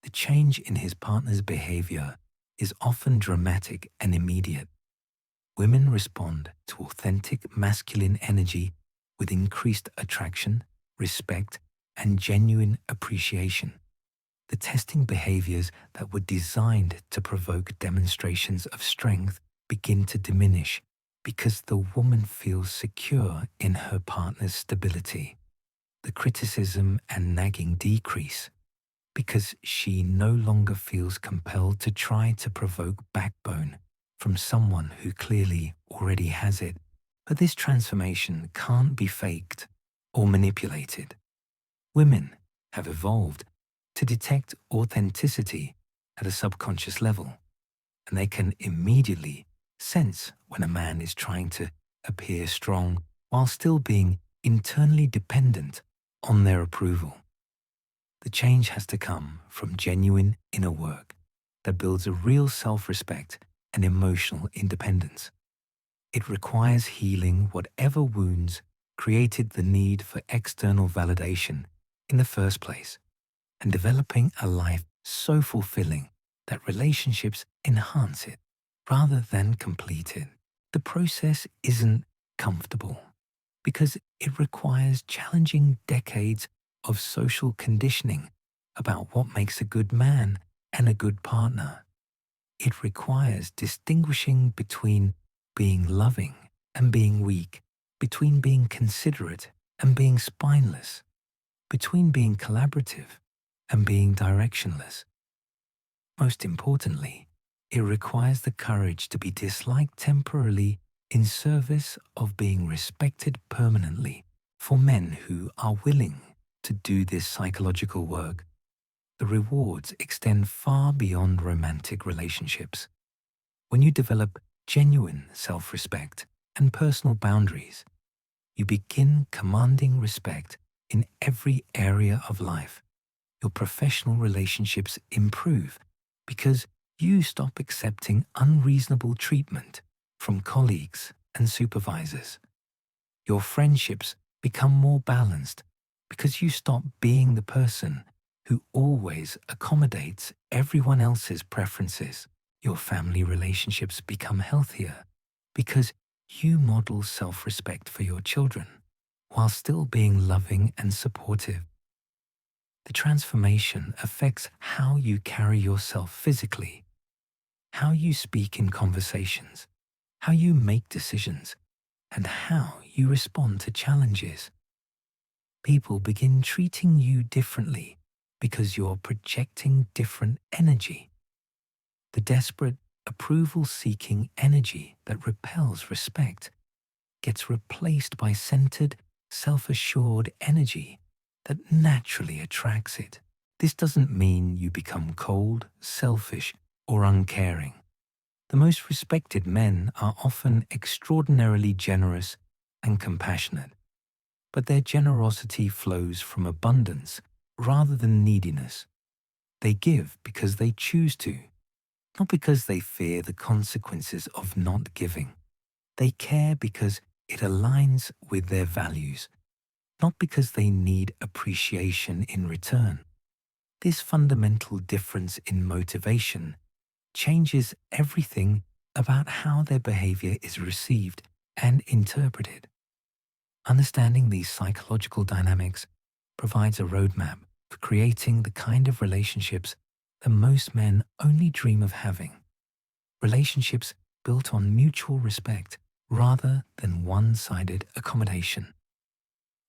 the change in his partner's behavior is often dramatic and immediate. Women respond to authentic masculine energy with increased attraction, respect, and genuine appreciation. The testing behaviors that were designed to provoke demonstrations of strength begin to diminish because the woman feels secure in her partner's stability. The criticism and nagging decrease because she no longer feels compelled to try to provoke backbone from someone who clearly already has it. But this transformation can't be faked or manipulated. Women have evolved to detect authenticity at a subconscious level, and they can immediately sense when a man is trying to appear strong while still being internally dependent on their approval. The change has to come from genuine inner work that builds a real self-respect and emotional independence. It requires healing whatever wounds created the need for external validation in the first place, and developing a life so fulfilling that relationships enhance it rather than complete it. The process isn't comfortable because it requires challenging decades of social conditioning about what makes a good man and a good partner. It requires distinguishing between being loving and being weak, between being considerate and being spineless, between being collaborative and being directionless. Most importantly, it requires the courage to be disliked temporarily in service of being respected permanently. For men who are willing to do this psychological work, the rewards extend far beyond romantic relationships. When you develop genuine self-respect and personal boundaries, you begin commanding respect in every area of life. Your professional relationships improve because you stop accepting unreasonable treatment from colleagues and supervisors. Your friendships become more balanced because you stop being the person who always accommodates everyone else's preferences. Your family relationships become healthier because you model self-respect for your children while still being loving and supportive. The transformation affects how you carry yourself physically, how you speak in conversations, how you make decisions, and how you respond to challenges. People begin treating you differently because you're projecting different energy. The desperate, approval-seeking energy that repels respect gets replaced by centered, self-assured energy that naturally attracts it. This doesn't mean you become cold, selfish, or uncaring. The most respected men are often extraordinarily generous and compassionate, but their generosity flows from abundance rather than neediness. They give because they choose to, not because they fear the consequences of not giving. They care because it aligns with their values, not because they need appreciation in return. This fundamental difference in motivation changes everything about how their behavior is received and interpreted. Understanding these psychological dynamics provides a roadmap for creating the kind of relationships that most men only dream of having. Relationships built on mutual respect rather than one-sided accommodation.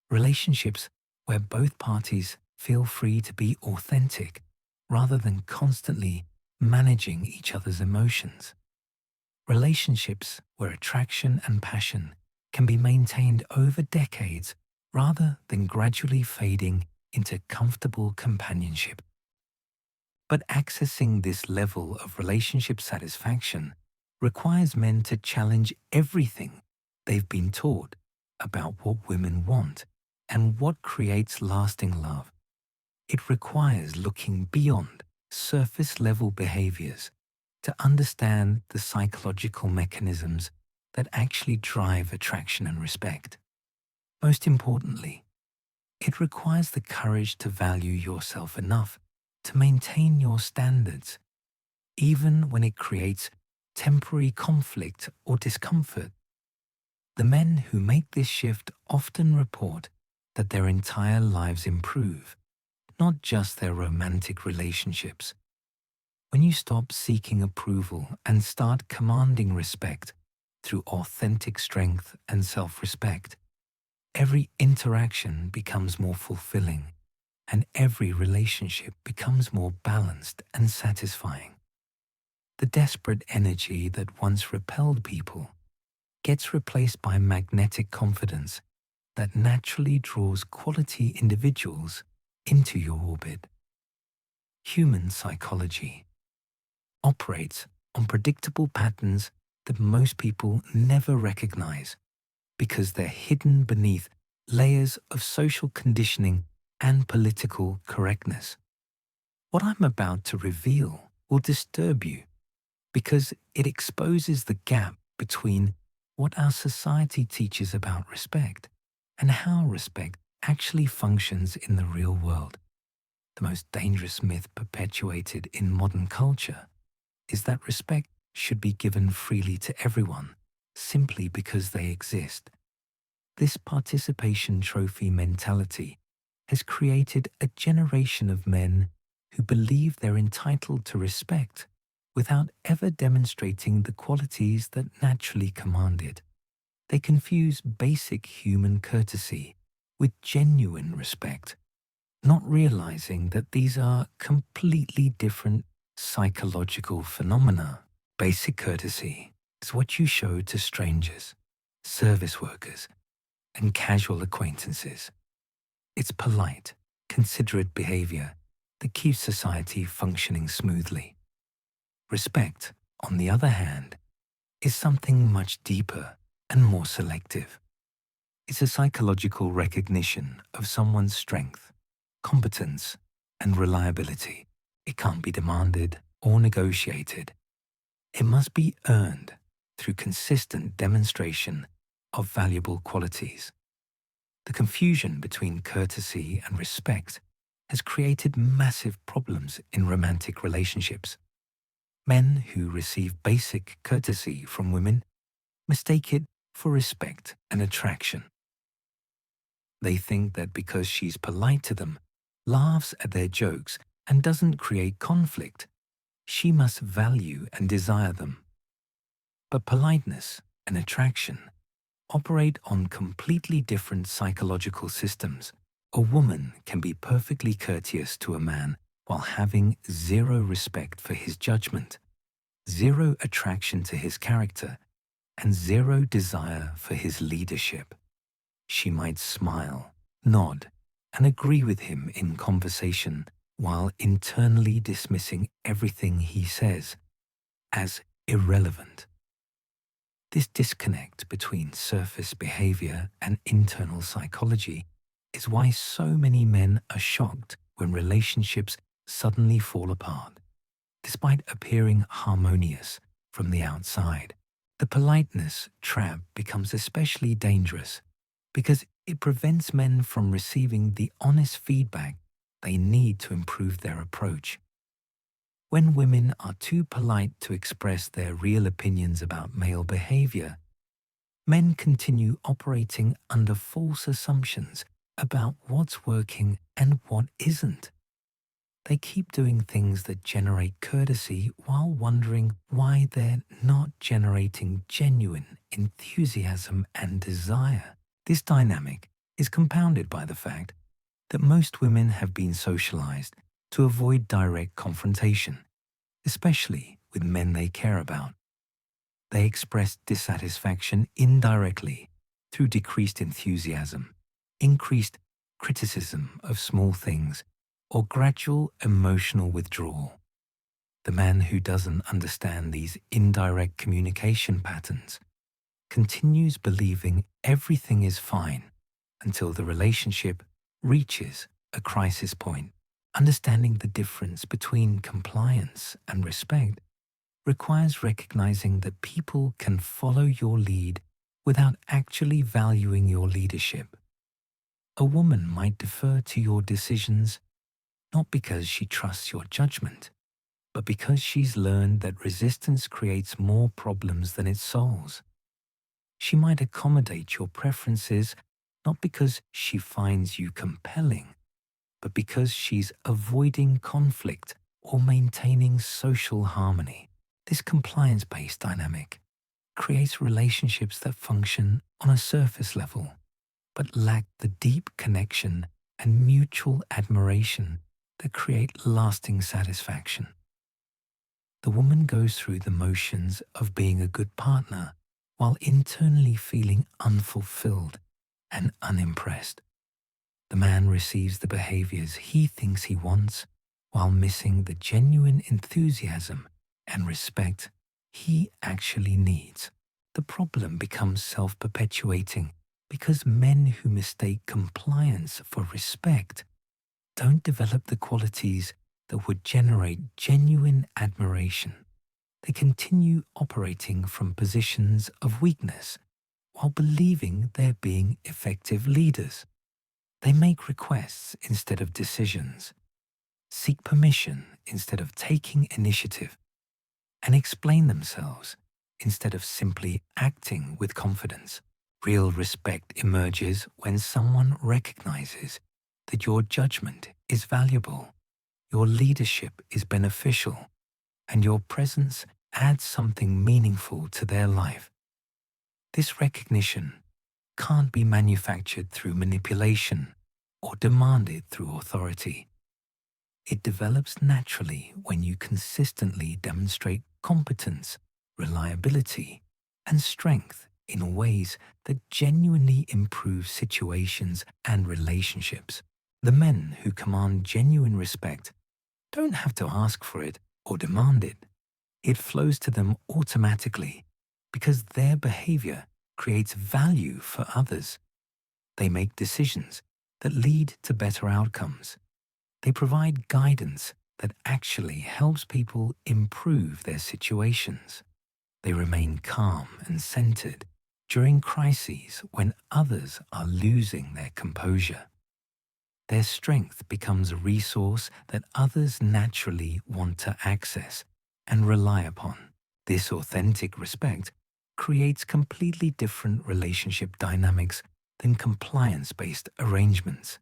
Relationships where both parties feel free to be authentic rather than constantly managing each other's emotions. Relationships where attraction and passion can be maintained over decades rather than gradually fading into comfortable companionship. But accessing this level of relationship satisfaction requires men to challenge everything they've been taught about what women want and what creates lasting love. It requires looking beyond surface-level behaviors to understand the psychological mechanisms that actually drive attraction and respect. Most importantly, it requires the courage to value yourself enough to maintain your standards, even when it creates temporary conflict or discomfort. The men who make this shift often report that their entire lives improve, not just their romantic relationships. When you stop seeking approval and start commanding respect through authentic strength and self-respect, every interaction becomes more fulfilling and every relationship becomes more balanced and satisfying. The desperate energy that once repelled people gets replaced by magnetic confidence that naturally draws quality individuals into your orbit. Human psychology operates on predictable patterns that most people never recognize because they're hidden beneath layers of social conditioning and political correctness. What I'm about to reveal will disturb you because it exposes the gap between what our society teaches about respect and how respect actually functions in the real world. The most dangerous myth perpetuated in modern culture is that respect should be given freely to everyone simply because they exist. This participation trophy mentality has created a generation of men who believe they're entitled to respect without ever demonstrating the qualities that naturally command it. They confuse basic human courtesy with genuine respect, not realizing that these are completely different psychological phenomena. Basic courtesy is what you show to strangers, service workers, and casual acquaintances. It's polite, considerate behavior that keeps society functioning smoothly. Respect, on the other hand, is something much deeper and more selective. It's a psychological recognition of someone's strength, competence, and reliability. It can't be demanded or negotiated. It must be earned through consistent demonstration of valuable qualities. The confusion between courtesy and respect has created massive problems in romantic relationships. Men who receive basic courtesy from women mistake it for respect and attraction. They think that because she's polite to them, laughs at their jokes, and doesn't create conflict, she must value and desire them. But politeness and attraction operate on completely different psychological systems. A woman can be perfectly courteous to a man while having zero respect for his judgment, zero attraction to his character, and zero desire for his leadership. She might smile, nod, and agree with him in conversation while internally dismissing everything he says as irrelevant. This disconnect between surface behavior and internal psychology is why so many men are shocked when relationships suddenly fall apart, despite appearing harmonious from the outside. The politeness trap becomes especially dangerous because it prevents men from receiving the honest feedback they need to improve their approach. When women are too polite to express their real opinions about male behavior, men continue operating under false assumptions about what's working and what isn't. They keep doing things that generate courtesy while wondering why they're not generating genuine enthusiasm and desire. This dynamic is compounded by the fact that most women have been socialized to avoid direct confrontation, especially with men they care about. They express dissatisfaction indirectly through decreased enthusiasm, increased criticism of small things, or gradual emotional withdrawal. The man who doesn't understand these indirect communication patterns continues believing everything is fine until the relationship reaches a crisis point. Understanding the difference between compliance and respect requires recognizing that people can follow your lead without actually valuing your leadership. A woman might defer to your decisions not because she trusts your judgment, but because she's learned that resistance creates more problems than it solves. She might accommodate your preferences not because she finds you compelling, but because she's avoiding conflict or maintaining social harmony. This compliance-based dynamic creates relationships that function on a surface level, but lack the deep connection and mutual admiration that create lasting satisfaction. The woman goes through the motions of being a good partner while internally feeling unfulfilled and unimpressed. The man receives the behaviors he thinks he wants while missing the genuine enthusiasm and respect he actually needs. The problem becomes self-perpetuating because men who mistake compliance for respect don't develop the qualities that would generate genuine admiration. They continue operating from positions of weakness while believing they're being effective leaders. They make requests instead of decisions, seek permission instead of taking initiative, and explain themselves instead of simply acting with confidence. Real respect emerges when someone recognizes that your judgment is valuable, your leadership is beneficial, and your presence adds something meaningful to their life. This recognition can't be manufactured through manipulation or demanded through authority. It develops naturally when you consistently demonstrate competence, reliability, and strength in ways that genuinely improve situations and relationships. The men who command genuine respect don't have to ask for it or demand it. It flows to them automatically because their behavior creates value for others. They make decisions that lead to better outcomes. They provide guidance that actually helps people improve their situations. They remain calm and centered during crises when others are losing their composure. Their strength becomes a resource that others naturally want to access and rely upon. This authentic respect creates completely different relationship dynamics than compliance-based arrangements.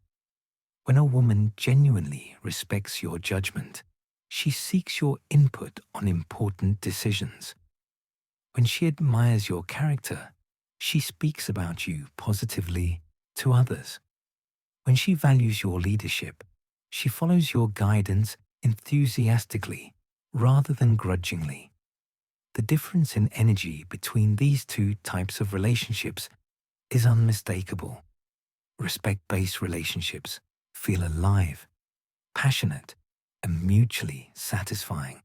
When a woman genuinely respects your judgment, she seeks your input on important decisions. When she admires your character, she speaks about you positively to others. When she values your leadership, she follows your guidance enthusiastically rather than grudgingly. The difference in energy between these two types of relationships is unmistakable. Respect-based relationships feel alive, passionate, and mutually satisfying.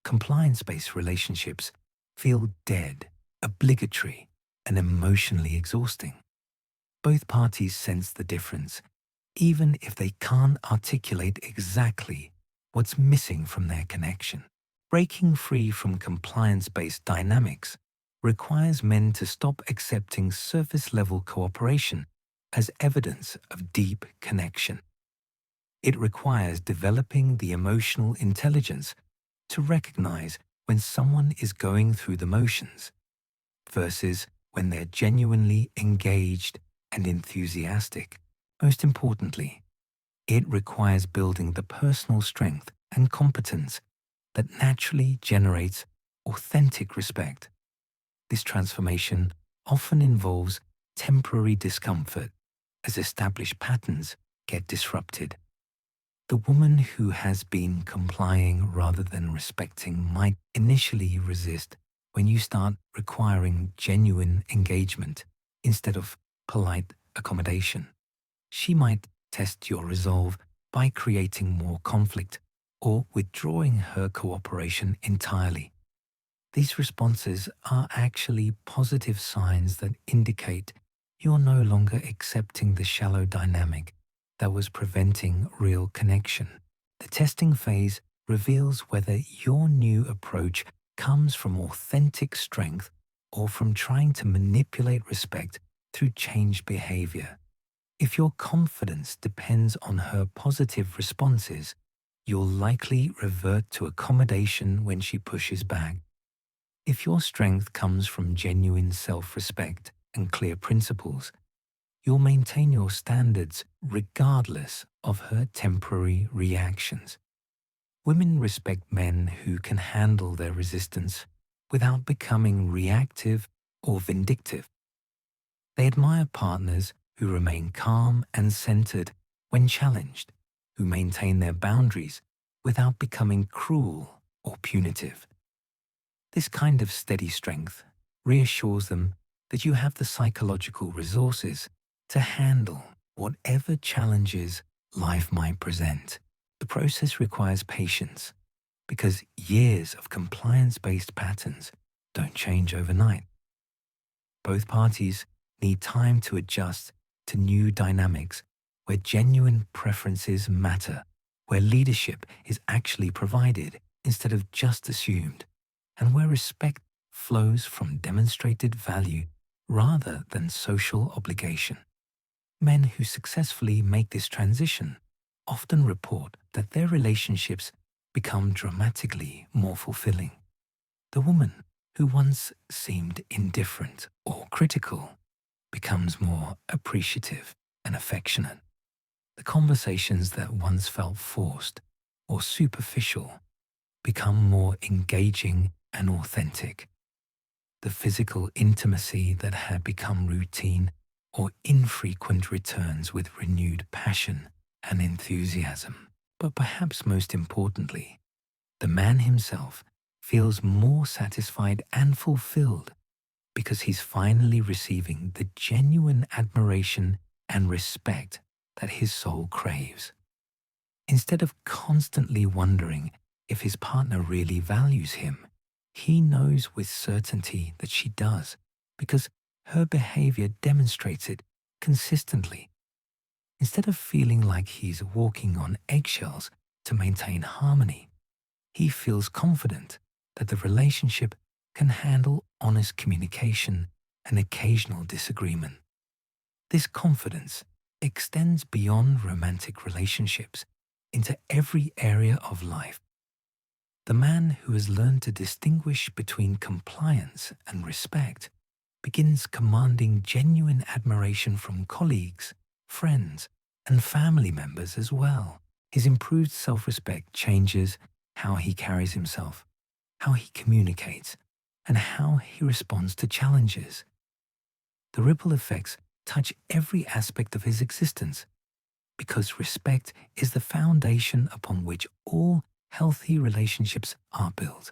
Compliance-based relationships feel dead, obligatory, and emotionally exhausting. Both parties sense the difference, even if they can't articulate exactly what's missing from their connection. Breaking free from compliance-based dynamics requires men to stop accepting surface-level cooperation as evidence of deep connection. It requires developing the emotional intelligence to recognize when someone is going through the motions versus when they're genuinely engaged and enthusiastic. Most importantly, it requires building the personal strength and competence that naturally generates authentic respect. This transformation often involves temporary discomfort as established patterns get disrupted. The woman who has been complying rather than respecting might initially resist when you start requiring genuine engagement instead of polite accommodation. She might test your resolve by creating more conflict or withdrawing her cooperation entirely. These responses are actually positive signs that indicate you're no longer accepting the shallow dynamic that was preventing real connection. The testing phase reveals whether your new approach comes from authentic strength or from trying to manipulate respect through changed behavior. If your confidence depends on her positive responses, you'll likely revert to accommodation when she pushes back. If your strength comes from genuine self-respect and clear principles, you'll maintain your standards regardless of her temporary reactions. Women respect men who can handle their resistance without becoming reactive or vindictive. They admire partners who remain calm and centered when challenged, who maintain their boundaries without becoming cruel or punitive. This kind of steady strength reassures them that you have the psychological resources to handle whatever challenges life might present. The process requires patience because years of compliance-based patterns don't change overnight. Both parties need time to adjust to new dynamics where genuine preferences matter, where leadership is actually provided instead of just assumed, and where respect flows from demonstrated value rather than social obligation. Men who successfully make this transition often report that their relationships become dramatically more fulfilling. The woman who once seemed indifferent or critical becomes more appreciative and affectionate. The conversations that once felt forced or superficial become more engaging and authentic. The physical intimacy that had become routine or infrequent returns with renewed passion and enthusiasm. But perhaps most importantly, the man himself feels more satisfied and fulfilled because he's finally receiving the genuine admiration and respect that his soul craves. Instead of constantly wondering if his partner really values him, he knows with certainty that she does because her behavior demonstrates it consistently. Instead of feeling like he's walking on eggshells to maintain harmony, he feels confident that the relationship can handle honest communication and occasional disagreement. This confidence extends beyond romantic relationships into every area of life. The man who has learned to distinguish between compliance and respect begins commanding genuine admiration from colleagues, friends, and family members as well. His improved self-respect changes how he carries himself, how he communicates, and how he responds to challenges. The ripple effects touch every aspect of his existence because respect is the foundation upon which all healthy relationships are built.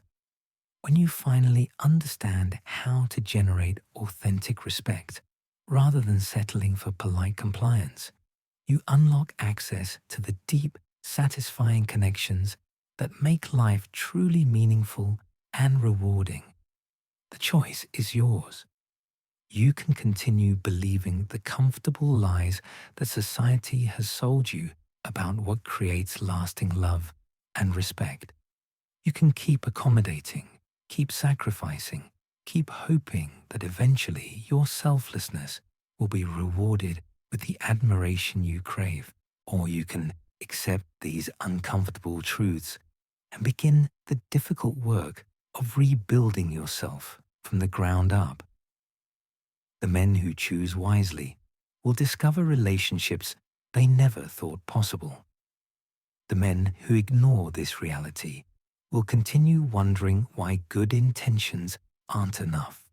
When you finally understand how to generate authentic respect, rather than settling for polite compliance, you unlock access to the deep, satisfying connections that make life truly meaningful and rewarding. The choice is yours. You can continue believing the comfortable lies that society has sold you about what creates lasting love and respect. You can keep accommodating, keep sacrificing, keep hoping that eventually your selflessness will be rewarded with the admiration you crave. Or you can accept these uncomfortable truths and begin the difficult work of rebuilding yourself from the ground up. The men who choose wisely will discover relationships they never thought possible. The men who ignore this reality will continue wondering why good intentions aren't enough.